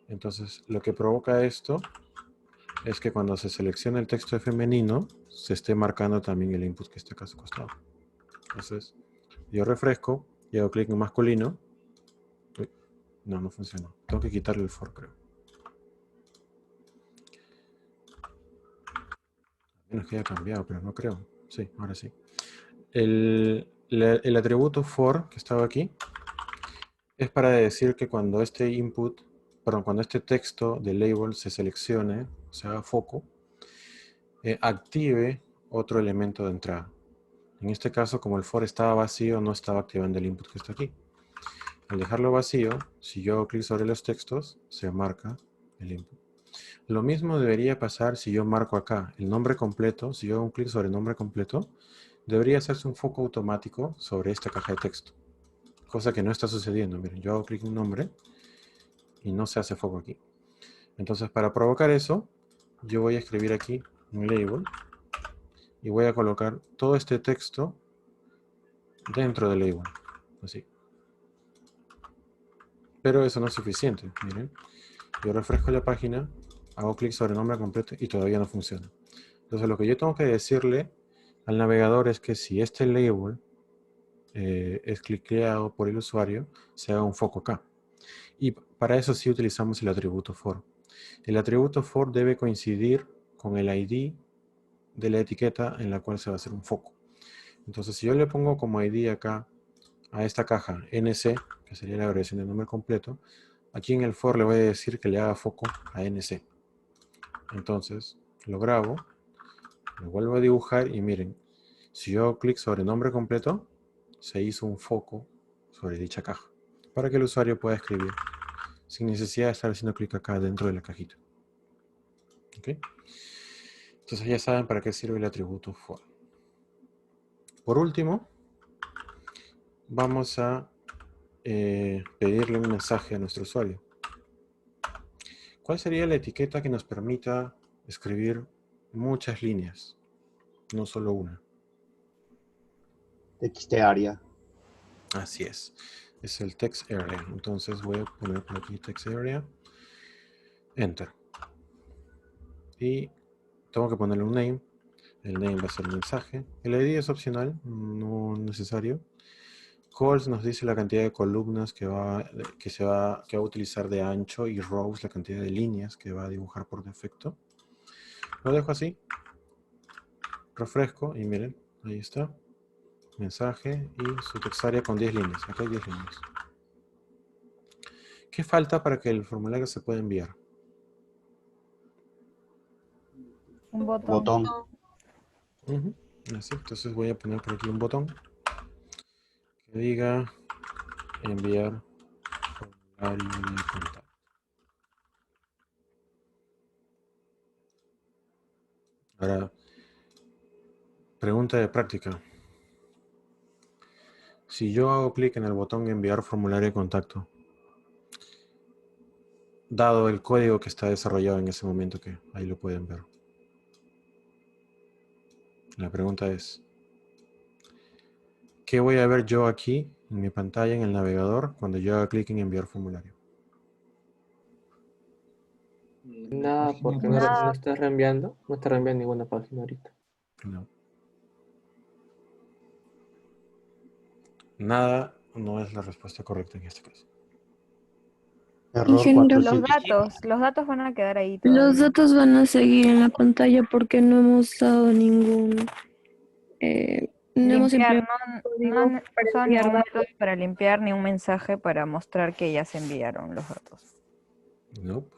Entonces, lo que provoca esto es que cuando se selecciona el texto de femenino, se esté marcando también el input que está acá a su costado. Entonces, yo refresco y hago clic en masculino. Uy, no funcionó. Tengo que quitarle el for, creo. A menos que haya cambiado, pero no creo. Sí, ahora sí. El atributo for que estaba aquí es para decir que cuando este input, perdón, cuando este texto de label se seleccione, se haga foco, active otro elemento de entrada. En este caso, como el for estaba vacío, no estaba activando el input que está aquí. Al dejarlo vacío, si yo hago clic sobre los textos, se marca el input. Lo mismo debería pasar si yo marco acá el nombre completo. Si yo hago un clic sobre el nombre completo, debería hacerse un foco automático sobre esta caja de texto. Cosa que no está sucediendo. Miren, yo hago clic en nombre y no se hace foco aquí. Entonces, para provocar eso, yo voy a escribir aquí un label y voy a colocar todo este texto dentro del label. Así. Pero eso no es suficiente. Miren, yo refresco la página, hago clic sobre el nombre completo y todavía no funciona. Entonces lo que yo tengo que decirle al navegador es que si este label es cliqueado por el usuario, se haga un foco acá. Y para eso sí utilizamos el atributo for. El atributo for debe coincidir con el ID de la etiqueta en la cual se va a hacer un foco. Entonces si yo le pongo como ID acá a esta caja NC, que sería la abreviación de nombre completo, aquí en el for le voy a decir que le haga foco a NC. Entonces lo grabo, lo vuelvo a dibujar y miren, si yo hago clic sobre nombre completo, se hizo un foco sobre dicha caja para que el usuario pueda escribir sin necesidad de estar haciendo clic acá dentro de la cajita. ¿Ok? Entonces ya saben para qué sirve el atributo for. Por último, vamos a pedirle un mensaje a nuestro usuario. ¿Cuál sería la etiqueta que nos permita escribir muchas líneas? No solo una. Text area. Así es. Es el text area. Entonces voy a poner por aquí text area. Enter. Y tengo que ponerle un name. El name va a ser el mensaje. El ID es opcional, no necesario. Calls nos dice la cantidad de columnas que va a utilizar de ancho, y rows la cantidad de líneas que va a dibujar por defecto. Lo dejo así. Refresco y miren, ahí está. Mensaje y su text area con 10 líneas. Acá hay 10 líneas. ¿Qué falta para que el formulario se pueda enviar? Un botón. Botón. Así, entonces voy a poner por aquí un botón que diga enviar formulario de contacto. Ahora, pregunta de práctica. Si yo hago clic en el botón enviar formulario de contacto, dado el código que está desarrollado en ese momento, que ahí lo pueden ver. La pregunta es, ¿qué voy a ver yo aquí en mi pantalla, en el navegador, cuando yo haga clic en enviar formulario? Nada, porque no, Nada. no estás reenviando. No estás reenviando ninguna página ahorita. No. Nada no es la respuesta correcta en este caso. Error Ingeniero, 407. Los datos van a quedar ahí los todavía. datos van a seguir en la pantalla porque no hemos dado ningún... no hemos Limpiar, empleado no código han para usado enviar ningún datos. método para limpiar ni un mensaje para mostrar que ya se enviaron los datos. Nope.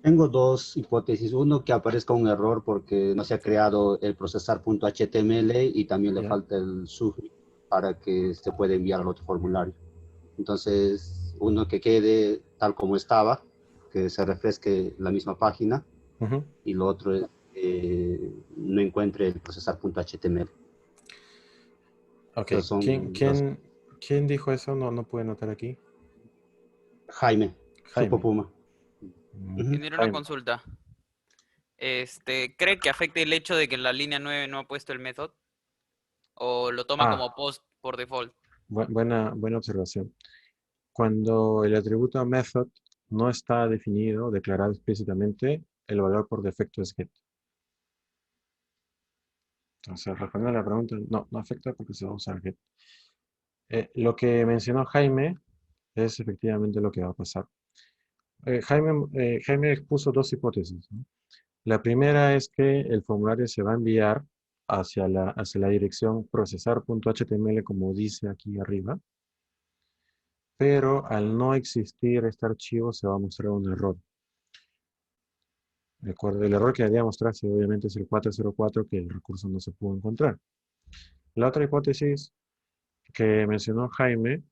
Tengo dos hipótesis. Uno, que aparezca un error porque no se ha creado el procesar.html y también le Ya. falta el subject para que se pueda enviar al otro formulario. Entonces, uno que quede tal como estaba, que se refresque la misma página, Ujú. y lo otro es no encuentre el procesar.html. Ok, Entonces son dos. ¿quién dijo eso? No pude notar aquí. Jaime, Supo Jaime. Puma. Tiene una Jaime. consulta. ¿Cree que afecte el hecho de que en la línea 9 no ha puesto el método? ¿O lo toma como post por default? Buena observación. Cuando el atributo method no está definido, declarado explícitamente, el valor por defecto es get. Entonces, respondiendo a la pregunta, no afecta porque se va a usar get. Lo que mencionó Jaime es efectivamente lo que va a pasar. Jaime expuso dos hipótesis, ¿no? La primera es que el formulario se va a enviar hacia la dirección procesar.html, como dice aquí arriba, pero al no existir este archivo se va a mostrar un error. ¿De acuerdo? El error que debería mostrarse obviamente es el 404, que el recurso no se pudo encontrar. La otra hipótesis que mencionó Jaime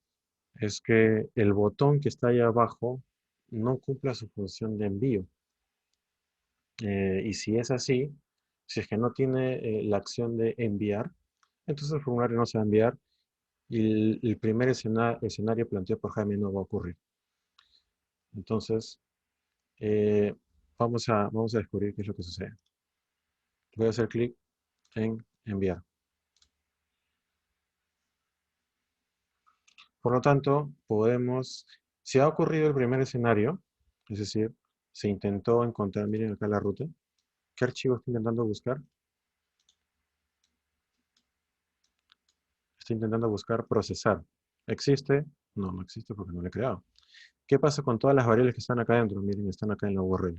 es que el botón que está ahí abajo no cumpla su función de envío. Y si es así, si es que no tiene la acción de enviar, entonces el formulario no se va a enviar y el primer escenario planteado por Jaime no va a ocurrir. Entonces, vamos a descubrir qué es lo que sucede. Voy a hacer clic en enviar. Por lo tanto, si ha ocurrido el primer escenario, es decir, se intentó encontrar, miren acá la ruta, ¿Qué archivo está intentando buscar? Está intentando buscar procesar. ¿Existe? No, no existe porque no lo he creado. ¿Qué pasa con todas las variables que están acá adentro? Miren, están acá en la URL.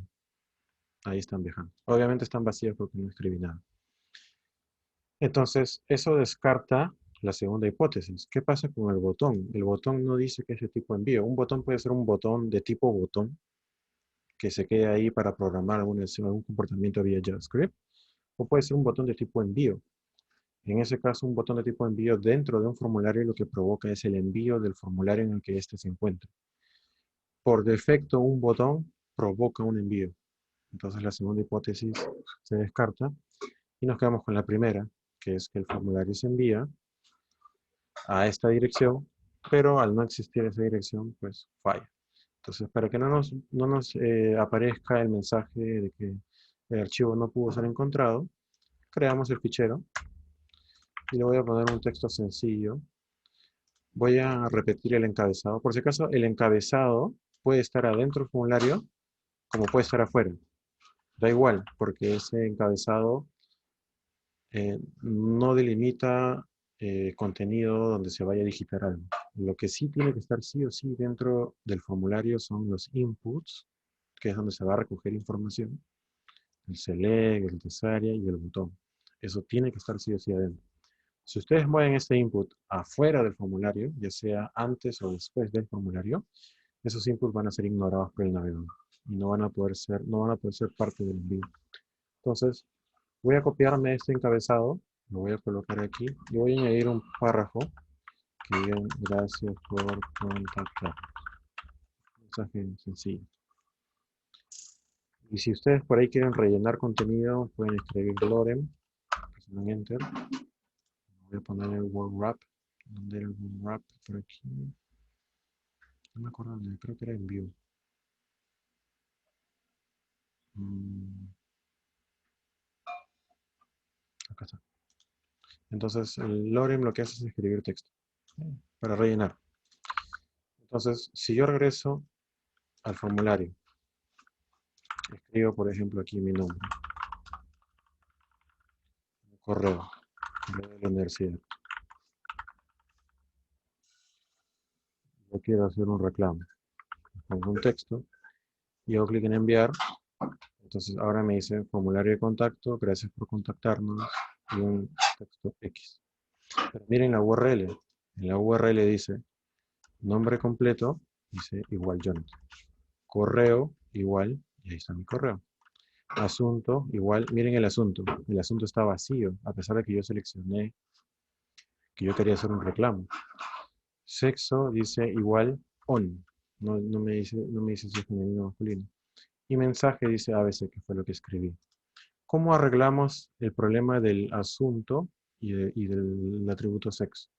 Ahí están viajando. Obviamente están vacías porque no escribí nada. Entonces, eso descarta la segunda hipótesis. ¿Qué pasa con el botón? El botón no dice que es de tipo envío. Un botón puede ser un botón de tipo botón que se quede ahí para programar algún comportamiento vía JavaScript, o puede ser un botón de tipo envío. En ese caso, un botón de tipo envío dentro de un formulario lo que provoca es el envío del formulario en el que éste se encuentra. Por defecto, un botón provoca un envío. Entonces, la segunda hipótesis se descarta y nos quedamos con la primera, que es que el formulario se envía a esta dirección, pero al no existir esa dirección, pues falla. Entonces, para que no nos aparezca el mensaje de que el archivo no pudo ser encontrado, creamos el fichero y le voy a poner un texto sencillo. Voy a repetir el encabezado. Por si acaso, el encabezado puede estar adentro del formulario como puede estar afuera. Da igual, porque ese encabezado no delimita contenido donde se vaya a digitar algo. Lo que sí tiene que estar sí o sí dentro del formulario son los inputs, que es donde se va a recoger información, el select, el desarea y el botón. Eso tiene que estar sí o sí adentro. Si ustedes mueven este input afuera del formulario, ya sea antes o después del formulario, esos inputs van a ser ignorados por el navegador y no van a poder ser parte del envío. Entonces, voy a copiarme este encabezado, lo voy a colocar aquí y voy a añadir un párrafo que diga gracias por contactar. Mensaje sencillo. Y si ustedes por ahí quieren rellenar contenido, pueden escribir lorem, presionan enter. Voy a poner el word wrap. ¿Dónde era el word wrap? Por aquí. No me acuerdo dónde, creo que era en view. Acá está. Entonces, el lorem lo que hace es escribir texto para rellenar. Entonces, si yo regreso al formulario, escribo, por ejemplo, aquí mi nombre, correo de la universidad. Yo quiero hacer un reclamo. Pongo un texto y hago clic en enviar. Entonces, ahora me dice formulario de contacto, gracias por contactarnos, y un texto X. Pero miren la URL. En la URL dice nombre completo, dice igual Jonathan. Correo igual, y ahí está mi correo. Asunto igual, miren el asunto está vacío, a pesar de que yo seleccioné que yo quería hacer un reclamo. Sexo dice igual on, no me dice si es femenino o masculino. Y mensaje dice ABC, que fue lo que escribí. ¿Cómo arreglamos el problema del asunto y del atributo sexo?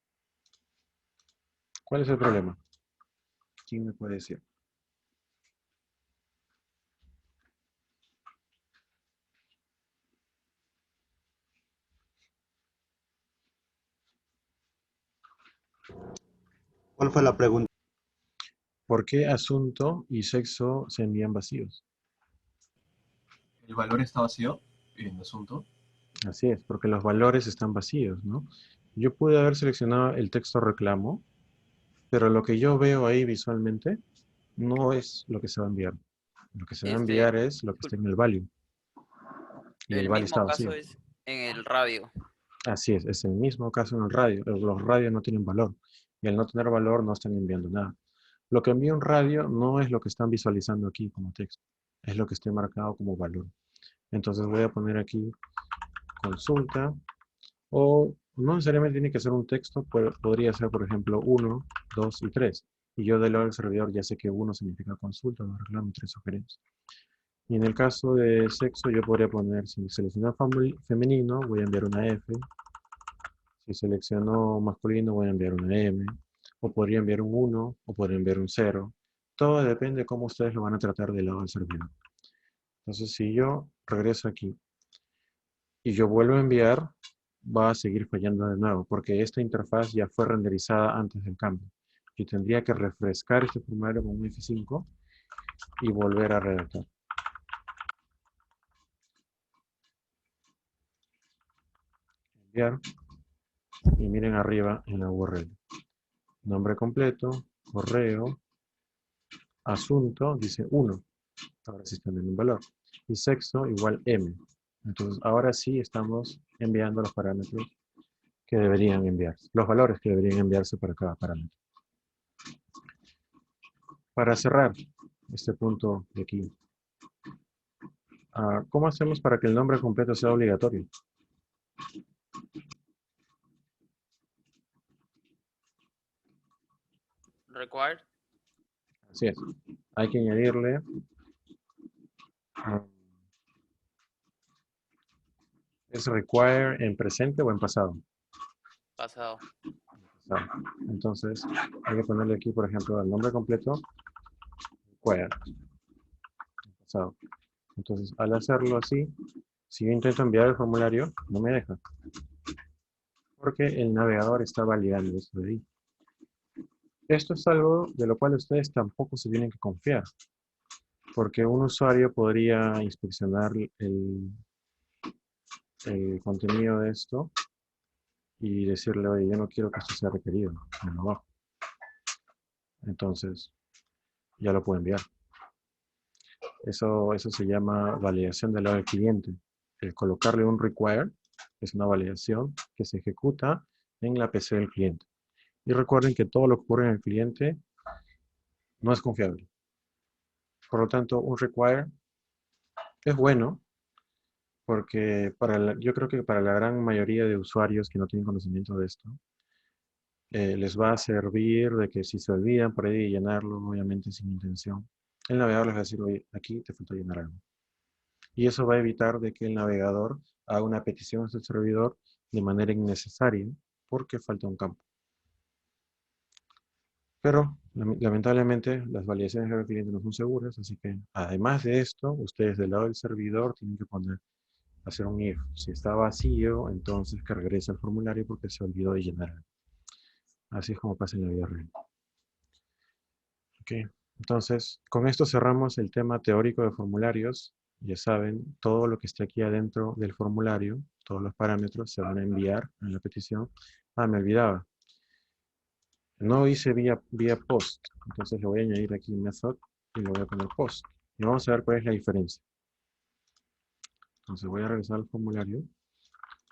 ¿Cuál es el problema? ¿Quién me puede decir? ¿Cuál fue la pregunta? ¿Por qué asunto y sexo se envían vacíos? El valor está vacío en asunto. Así es, porque los valores están vacíos, ¿no? Yo pude haber seleccionado el texto reclamo, pero lo que yo veo ahí visualmente no es lo que se va a enviar. Lo que se va a enviar es lo que está en el value. Y el El value está mismo vacío. caso es en el radio. Así es el mismo caso en el radio. Los radios no tienen valor. Y al no tener valor no están enviando nada. Lo que envía un radio no es lo que están visualizando aquí como texto. Es lo que esté marcado como valor. Entonces voy a poner aquí consulta. O no necesariamente tiene que ser un texto. Podría ser, por ejemplo, 1, 2 y 3. Y yo del lado del servidor ya sé que 1 significa consulta, 2 reclamo y 3 sugerencias. Y en el caso de sexo yo podría poner, si selecciono femenino, voy a enviar una F. Si selecciono masculino, voy a enviar una M. O podría enviar un 1, o podría enviar un 0. Todo depende de cómo ustedes lo van a tratar del lado del servidor. Entonces, si yo regreso aquí y yo vuelvo a enviar, va a seguir fallando de nuevo, porque esta interfaz ya fue renderizada antes del cambio. Yo tendría que refrescar este formulario con un F5 y volver a redactar. enviar. Y miren arriba en la URL. Nombre completo, correo, asunto, dice 1. Ahora sí están en un valor. Y sexo igual M. Entonces, ahora sí estamos enviando los parámetros que deberían enviarse. Los valores que deberían enviarse para cada parámetro. Para cerrar este punto de aquí, ¿cómo hacemos para que el nombre completo sea obligatorio? Required. Así es. Hay que añadirle ¿es require en presente o en pasado? Pasado. Pasado. Entonces, hay que ponerle aquí, por ejemplo, el nombre completo, require, en pasado. Entonces, al hacerlo así, si yo intento enviar el formulario, no me deja. Porque el navegador está validando esto de ahí. Esto es algo de lo cual ustedes tampoco se tienen que confiar. Porque un usuario podría inspeccionar el contenido de esto y decirle, oye, yo no quiero que esto sea requerido, me lo bajo. Entonces, ya lo puedo enviar. Eso se llama validación del lado del cliente. El colocarle un require es una validación que se ejecuta en la PC del cliente. Y recuerden que todo lo que ocurre en el cliente no es confiable. Por lo tanto, un require es bueno porque yo creo que para la gran mayoría de usuarios que no tienen conocimiento de esto, les va a servir de que si se olvidan por ahí de llenarlo, obviamente sin intención, el navegador les va a decir, oye, aquí te falta llenar algo. Y eso va a evitar de que el navegador haga una petición a su servidor de manera innecesaria porque falta un campo. Pero lamentablemente las validaciones del cliente no son seguras, así que además de esto, ustedes del lado del servidor tienen que hacer un if. Si está vacío, entonces que regrese al formulario porque se olvidó de llenar. Así es como pasa en la vida real. Ok, entonces con esto cerramos el tema teórico de formularios. Ya saben, todo lo que está aquí adentro del formulario, todos los parámetros se van a enviar en la petición. Me olvidaba. No hice vía post, entonces le voy a añadir aquí method y le voy a poner post. Y vamos a ver cuál es la diferencia. Entonces voy a regresar al formulario.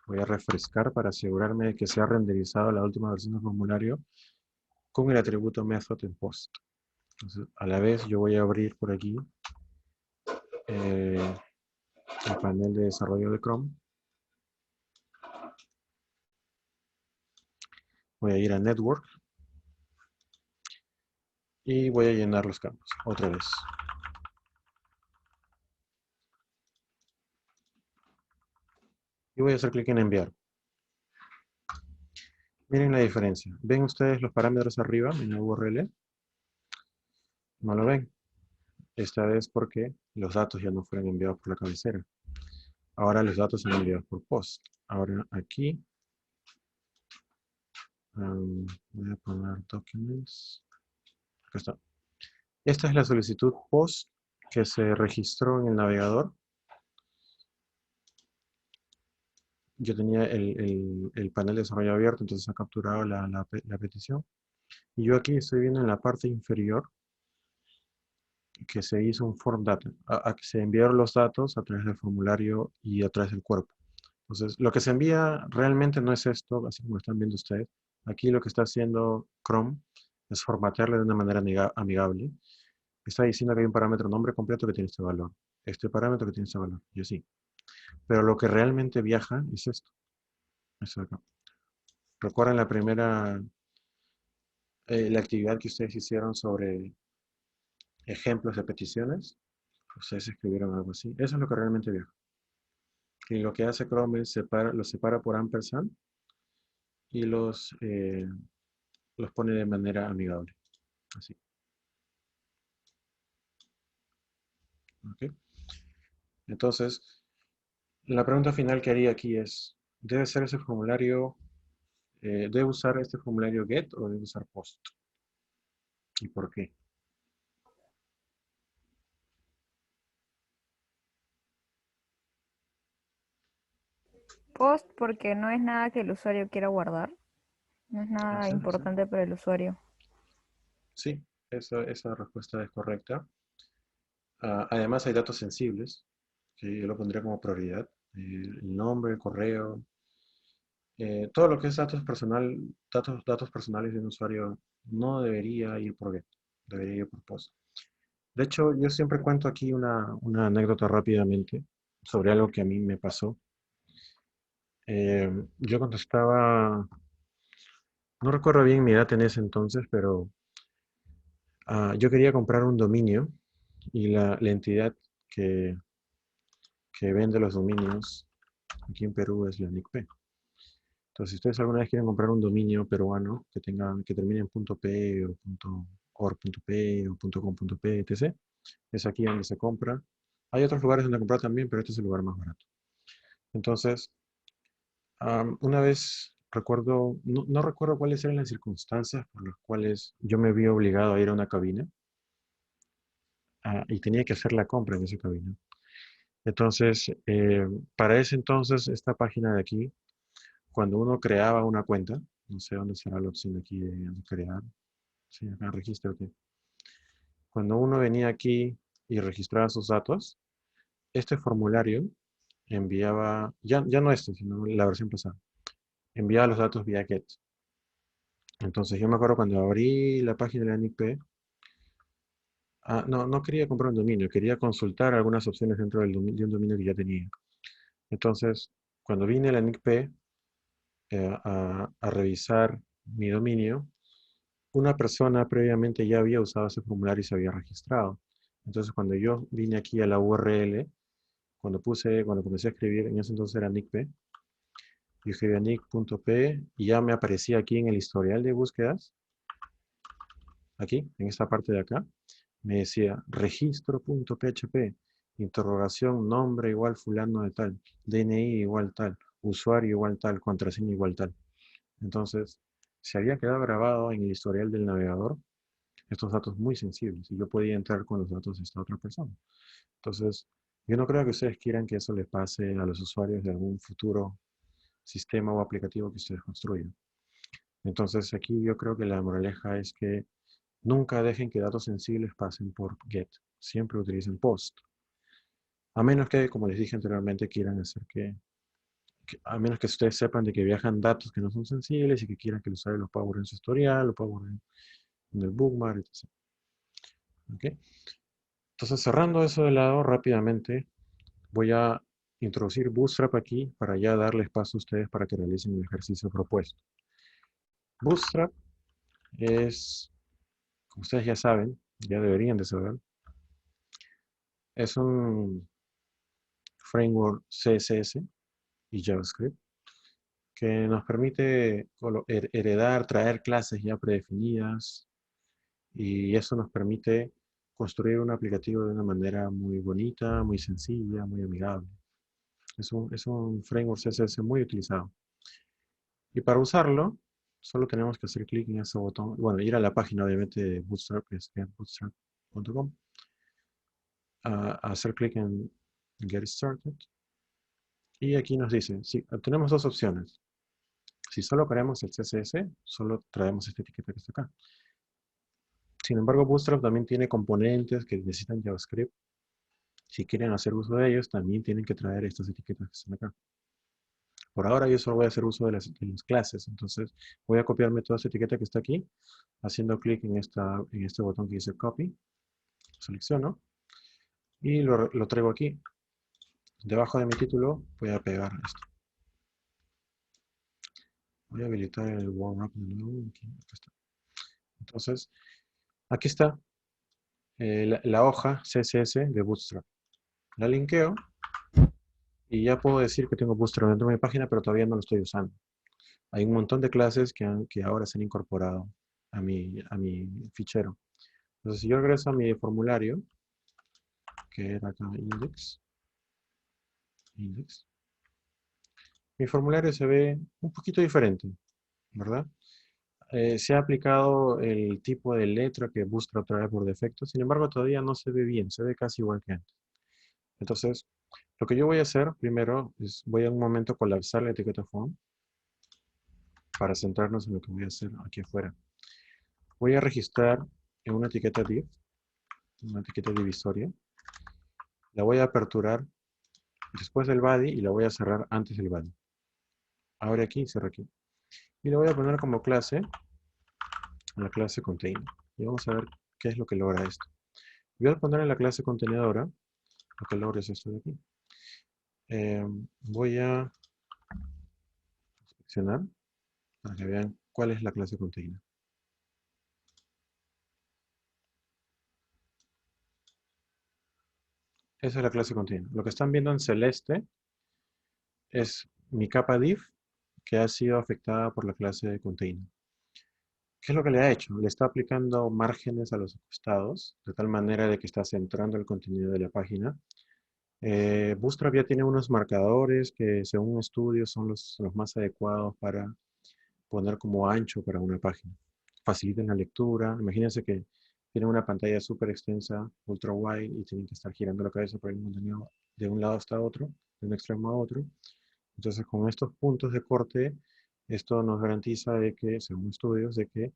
Voy a refrescar para asegurarme de que se ha renderizado la última versión del formulario con el atributo method en post. Entonces, a la vez yo voy a abrir por aquí el panel de desarrollo de Chrome. Voy a ir a Network. Y voy a llenar los campos, otra vez. Y voy a hacer clic en enviar. Miren la diferencia. ¿Ven ustedes los parámetros arriba en la URL? No lo ven. Esta vez porque los datos ya no fueron enviados por la cabecera. Ahora los datos son enviados por post. Ahora aquí voy a poner documents. Acá está. Esta es la solicitud post que se registró en el navegador. Yo tenía el panel de desarrollo abierto, entonces ha capturado la petición. Y yo aquí estoy viendo en la parte inferior que se hizo un form data, que se enviaron los datos a través del formulario y a través del cuerpo. Entonces, lo que se envía realmente no es esto, así como están viendo ustedes. Aquí lo que está haciendo Chrome es formatearle de una manera amigable. Está diciendo que hay un parámetro nombre completo que tiene este valor, este parámetro que tiene este valor, y así. Pero lo que realmente viaja es esto. Esto de acá. ¿Recuerdan la primera, la actividad que ustedes hicieron sobre ejemplos de peticiones? Ustedes escribieron algo así. Eso es lo que realmente viaja. Y lo que hace Chrome es los separa por ampersand y los pone de manera amigable. Así. ¿Ok? Entonces, la pregunta final que haría aquí es, ¿debe ser ese formulario, debe usar este formulario get o debe usar post? ¿Y por qué? post porque no es nada que el usuario quiera guardar. No es nada Así es. importante para el usuario. Sí, esa respuesta es correcta. Además hay datos sensibles, que yo lo pondría como prioridad. El nombre, el correo, todo lo que es datos personales de un usuario no debería ir por get, debería ir por post. De hecho, yo siempre cuento aquí una anécdota rápidamente sobre algo que a mí me pasó. Yo cuando estaba, no recuerdo bien mi edad en ese entonces, pero yo quería comprar un dominio y la entidad que, que vende los dominios aquí en Perú es la NICP. Entonces, si ustedes alguna vez quieren comprar un dominio peruano que termine en .p o .org.p o .com.p, etc., es aquí donde se compra. Hay otros lugares donde comprar también, pero este es el lugar más barato. Entonces, una vez recuerdo, no recuerdo cuáles eran las circunstancias por las cuales yo me vi obligado a ir a una cabina y tenía que hacer la compra en esa cabina. Entonces, para ese entonces, esta página de aquí, cuando uno creaba una cuenta, no sé dónde será la opción aquí de crear, sí, acá registro aquí. Cuando uno venía aquí y registraba sus datos, este formulario enviaba, ya no este, sino la versión pasada, enviaba los datos vía GET. Entonces yo me acuerdo cuando abrí la página de la NICP, no quería comprar un dominio, quería consultar algunas opciones dentro de un dominio que ya tenía. Entonces, cuando vine a la NICP a revisar mi dominio, una persona previamente ya había usado ese formulario y se había registrado. Entonces, cuando yo vine aquí a la URL, cuando comencé a escribir, en ese entonces era NICP, yo escribía nic.p y ya me aparecía aquí en el historial de búsquedas, aquí, en esta parte de acá, me decía registro.php, interrogación, nombre igual fulano de tal, DNI igual tal, usuario igual tal, contraseña igual tal. Entonces, se había quedado grabado en el historial del navegador estos datos muy sensibles y yo podía entrar con los datos de esta otra persona. Entonces, yo no creo que ustedes quieran que eso les pase a los usuarios de algún futuro sistema o aplicativo que ustedes construyan. Entonces, aquí yo creo que la moraleja es que nunca dejen que datos sensibles pasen por GET. Siempre utilicen POST. A menos que, como les dije anteriormente, quieran hacer a menos que ustedes sepan de que viajan datos que no son sensibles y que quieran que el usuario los pueda borrar en su historial, lo pueda borrar en el bookmark, etc. ¿Okay? Entonces, cerrando eso de lado rápidamente, voy a introducir Bootstrap aquí para ya darles paso a ustedes para que realicen el ejercicio propuesto. Bootstrap es, como ustedes ya saben, ya deberían de saber, es un framework CSS y JavaScript que nos permite heredar, traer clases ya predefinidas y eso nos permite construir un aplicativo de una manera muy bonita, muy sencilla, muy amigable. Es un framework CSS muy utilizado. Y para usarlo, solo tenemos que hacer clic en ese botón. Bueno, ir a la página obviamente de Bootstrap, que es bootstrap.com. Hacer clic en Get Started. Y aquí nos dice, tenemos dos opciones. Si solo queremos el CSS, solo traemos esta etiqueta que está acá. Sin embargo, Bootstrap también tiene componentes que necesitan JavaScript. Si quieren hacer uso de ellos, también tienen que traer estas etiquetas que están acá. Por ahora yo solo voy a hacer uso de las clases, entonces voy a copiarme toda esta etiqueta que está aquí, haciendo clic en este botón que dice Copy, selecciono, y lo traigo aquí. Debajo de mi título voy a pegar esto. Voy a habilitar el warm-up de nuevo, aquí está. Entonces, aquí está la hoja CSS de Bootstrap. La linkeo y ya puedo decir que tengo Bootstrap dentro de mi página, pero todavía no lo estoy usando. Hay un montón de clases que ahora se han incorporado a mi fichero. Entonces, si yo regreso a mi formulario, que era acá index, mi formulario se ve un poquito diferente, ¿verdad? Se ha aplicado el tipo de letra que Bootstrap trae por defecto, sin embargo, todavía no se ve bien, se ve casi igual que antes. Entonces, Lo que yo voy a hacer primero es, voy a un momento colapsar la etiqueta form para centrarnos en lo que voy a hacer aquí afuera. Voy a registrar en una etiqueta div, una etiqueta divisoria. La voy a aperturar después del body y la voy a cerrar antes del body. Abre aquí y cierra aquí. Y la voy a poner como clase, la clase container. Y vamos a ver qué es lo que logra esto. Voy a poner en la clase contenedora lo que logra es esto de aquí. Voy a inspeccionar para que vean cuál es la clase container. Esa es la clase container. Lo que están viendo en celeste es mi capa div que ha sido afectada por la clase de container. ¿Qué es lo que le ha hecho? Le está aplicando márgenes a los costados, de tal manera de que está centrando el contenido de la página. Bootstrap ya tiene unos marcadores que, según estudios, son los más adecuados para poner como ancho para una página. Facilitan la lectura. Imagínense que tienen una pantalla súper extensa, ultra wide, y tienen que estar girando la cabeza para el contenido de un lado hasta otro, de un extremo a otro. Entonces, con estos puntos de corte, esto nos garantiza de que, según estudios, de que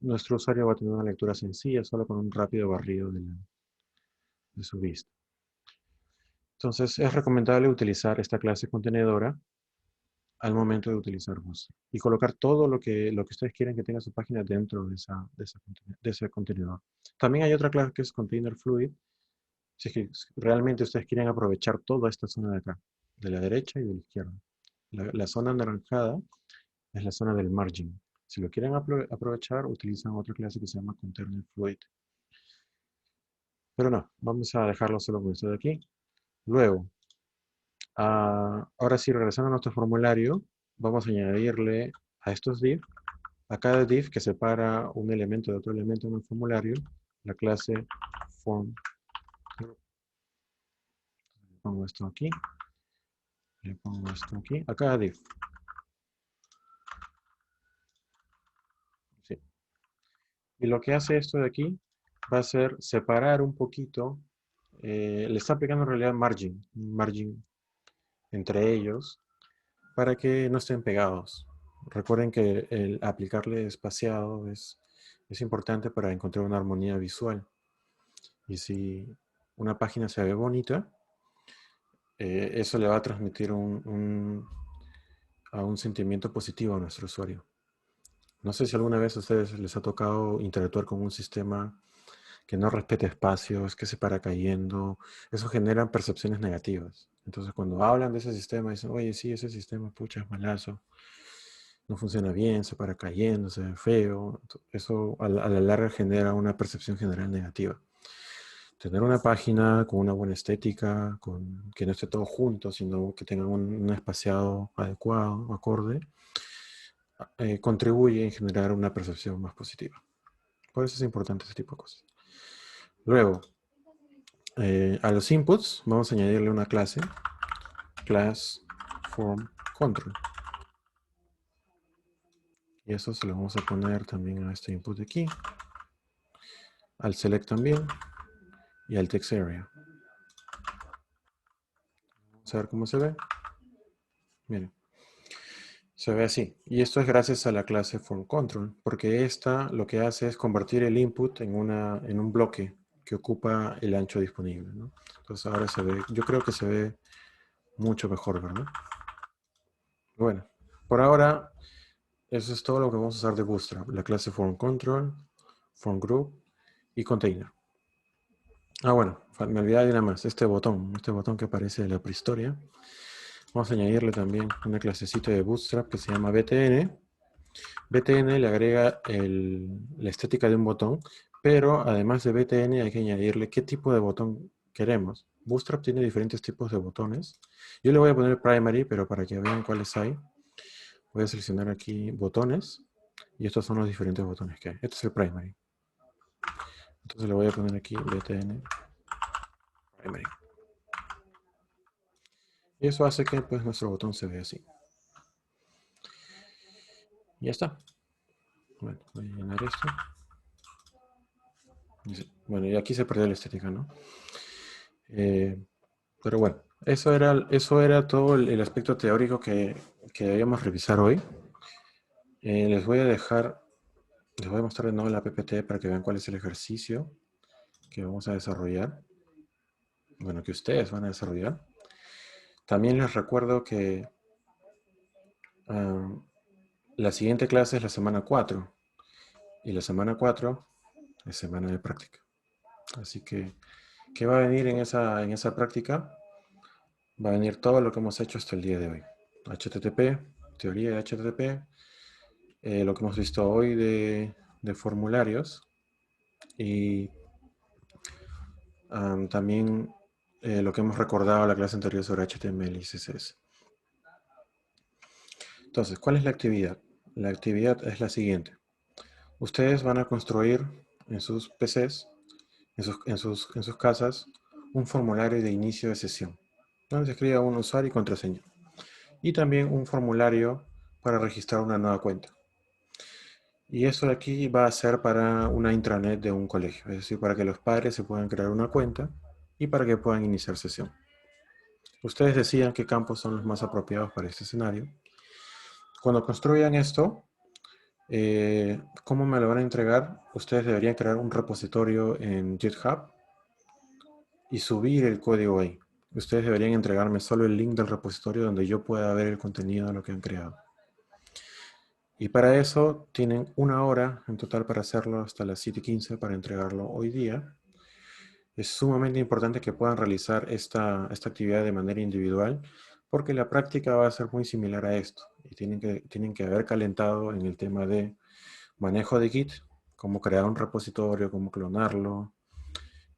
nuestro usuario va a tener una lectura sencilla, solo con un rápido barrido de su vista. Entonces, es recomendable utilizar esta clase contenedora al momento de utilizar Bootstrap y colocar todo lo que ustedes quieren que tenga su página dentro de ese contenedor. También hay otra clase que es Container Fluid, si es que realmente ustedes quieren aprovechar toda esta zona de acá, de la derecha y de la izquierda. La zona anaranjada es la zona del margin. Si lo quieren aprovechar, utilizan otra clase que se llama Container Fluid. Pero no, vamos a dejarlo solo con esto de aquí. Luego, ahora sí, regresando a nuestro formulario, vamos a añadirle a estos div, a cada div que separa un elemento de otro elemento en el formulario, la clase form. Le pongo esto aquí. Le pongo esto aquí. A cada div. Sí. Y lo que hace esto de aquí va a ser separar un poquito. Le está aplicando en realidad margin entre ellos para que no estén pegados. Recuerden que el aplicarle espaciado es importante para encontrar una armonía visual. Y si una página se ve bonita, eso le va a transmitir un sentimiento positivo a nuestro usuario. No sé si alguna vez a ustedes les ha tocado interactuar con un sistema que no respeta espacios, que se para cayendo. Eso genera percepciones negativas. Entonces, cuando hablan de ese sistema, dicen, oye, sí, ese sistema, pucha, es malazo. No funciona bien, se para cayendo, se ve feo. Eso a la larga genera una percepción general negativa. Tener una página con una buena estética, que no esté todo junto, sino que tenga un espaciado adecuado, acorde, contribuye en generar una percepción más positiva. Por eso es importante ese tipo de cosas. Luego, a los inputs vamos a añadirle una clase, class form control. Y eso se lo vamos a poner también a este input de aquí, al select también, y al text area. Vamos a ver cómo se ve. Miren. Se ve así. Y esto es gracias a la clase formControl, porque esta lo que hace es convertir el input en un bloque que ocupa el ancho disponible, ¿no? Entonces ahora se ve, yo creo que se ve mucho mejor, ¿verdad? Bueno, por ahora eso es todo lo que vamos a usar de Bootstrap. La clase formControl, formGroup y container. Bueno, me olvidé de nada más. Este botón que aparece en la prehistoria. Vamos a añadirle también una clasecita de Bootstrap que se llama BTN. BTN le agrega la estética de un botón, pero además de BTN hay que añadirle qué tipo de botón queremos. Bootstrap tiene diferentes tipos de botones. Yo le voy a poner primary, pero para que vean cuáles hay, voy a seleccionar aquí botones, y estos son los diferentes botones que hay. Este es el primary. Entonces le voy a poner aquí BTN primary. Y eso hace que pues, nuestro botón se vea así. Y ya está. Bueno, voy a llenar esto. Bueno, y aquí se perdió la estética, ¿no? Pero bueno, Eso era todo el aspecto teórico que debíamos revisar hoy. Les voy a mostrar de nuevo la PPT para que vean cuál es el ejercicio que vamos a desarrollar. Bueno, que ustedes van a desarrollar. También les recuerdo que la siguiente clase es la semana 4. Y la semana 4 es semana de práctica. Así que, ¿qué va a venir en esa práctica? Va a venir todo lo que hemos hecho hasta el día de hoy. HTTP, teoría de HTTP, lo que hemos visto hoy de formularios y también lo que hemos recordado en la clase anterior sobre HTML y CSS. Entonces, ¿cuál es la actividad? La actividad es la siguiente. Ustedes van a construir en sus PCs, en sus casas, un formulario de inicio de sesión, donde se escriba un usuario y contraseña. Y también un formulario para registrar una nueva cuenta. Y esto de aquí va a ser para una intranet de un colegio, es decir, para que los padres se puedan crear una cuenta y para que puedan iniciar sesión. Ustedes decidan qué campos son los más apropiados para este escenario. Cuando construyan esto, ¿cómo me lo van a entregar? Ustedes deberían crear un repositorio en GitHub y subir el código ahí. Ustedes deberían entregarme solo el link del repositorio donde yo pueda ver el contenido de lo que han creado. Y para eso tienen 1 hora en total para hacerlo hasta las 7:15 para entregarlo hoy día. Es sumamente importante que puedan realizar esta actividad de manera individual porque la práctica va a ser muy similar a esto. Y tienen que haber calentado en el tema de manejo de Git, cómo crear un repositorio, cómo clonarlo,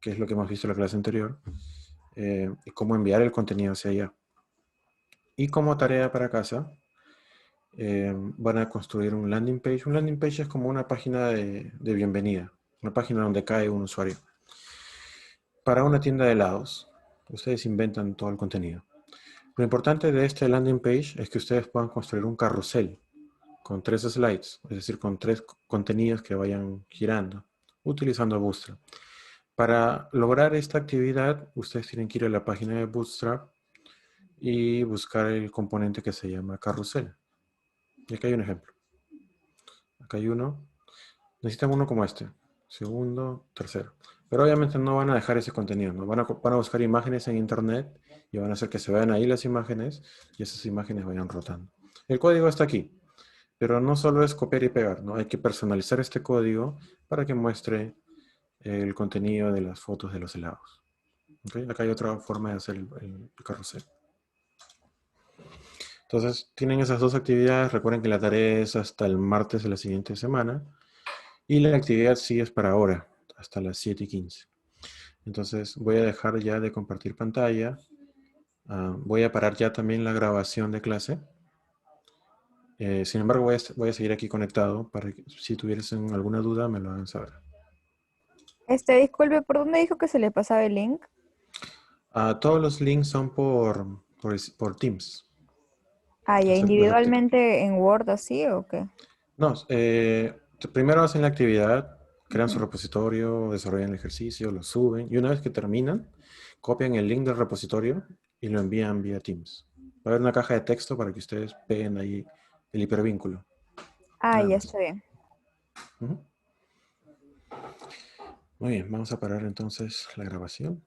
que es lo que hemos visto en la clase anterior, y cómo enviar el contenido hacia allá. Y como tarea para casa, van a construir un landing page. Un landing page es como una página de bienvenida, una página donde cae un usuario. Para una tienda de helados, ustedes inventan todo el contenido. Lo importante de este landing page es que ustedes puedan construir un carrusel con 3 slides, es decir, con 3 contenidos que vayan girando, utilizando Bootstrap. Para lograr esta actividad, ustedes tienen que ir a la página de Bootstrap y buscar el componente que se llama carrusel. Y acá hay un ejemplo. Acá hay uno. Necesitan uno como este. Segundo, tercero. Pero obviamente no van a dejar ese contenido, ¿no? Van a buscar imágenes en internet y van a hacer que se vean ahí las imágenes y esas imágenes vayan rotando. El código está aquí, pero no solo es copiar y pegar, ¿no? Hay que personalizar este código para que muestre el contenido de las fotos de los helados. ¿Okay? Acá hay otra forma de hacer el carrusel. Entonces, tienen esas dos actividades. Recuerden que la tarea es hasta el martes de la siguiente semana. Y la actividad sí es para ahora, hasta las 7:15. Entonces, voy a dejar ya de compartir pantalla. Voy a parar ya también la grabación de clase. Sin embargo, voy a seguir aquí conectado para que si tuviesen alguna duda me lo hagan saber. Disculpe, ¿por dónde dijo que se le pasaba el link? Todos los links son por Teams. Ah, ya, O sea, los acti- individualmente en Word así o qué? No, primero hacen la actividad, crean su repositorio, desarrollan el ejercicio, lo suben y una vez que terminan, copian el link del repositorio y lo envían vía Teams. Va a haber una caja de texto para que ustedes peguen ahí el hipervínculo. Ah, Nada ya más. está bien. Ujú. Muy bien, vamos a parar entonces la grabación.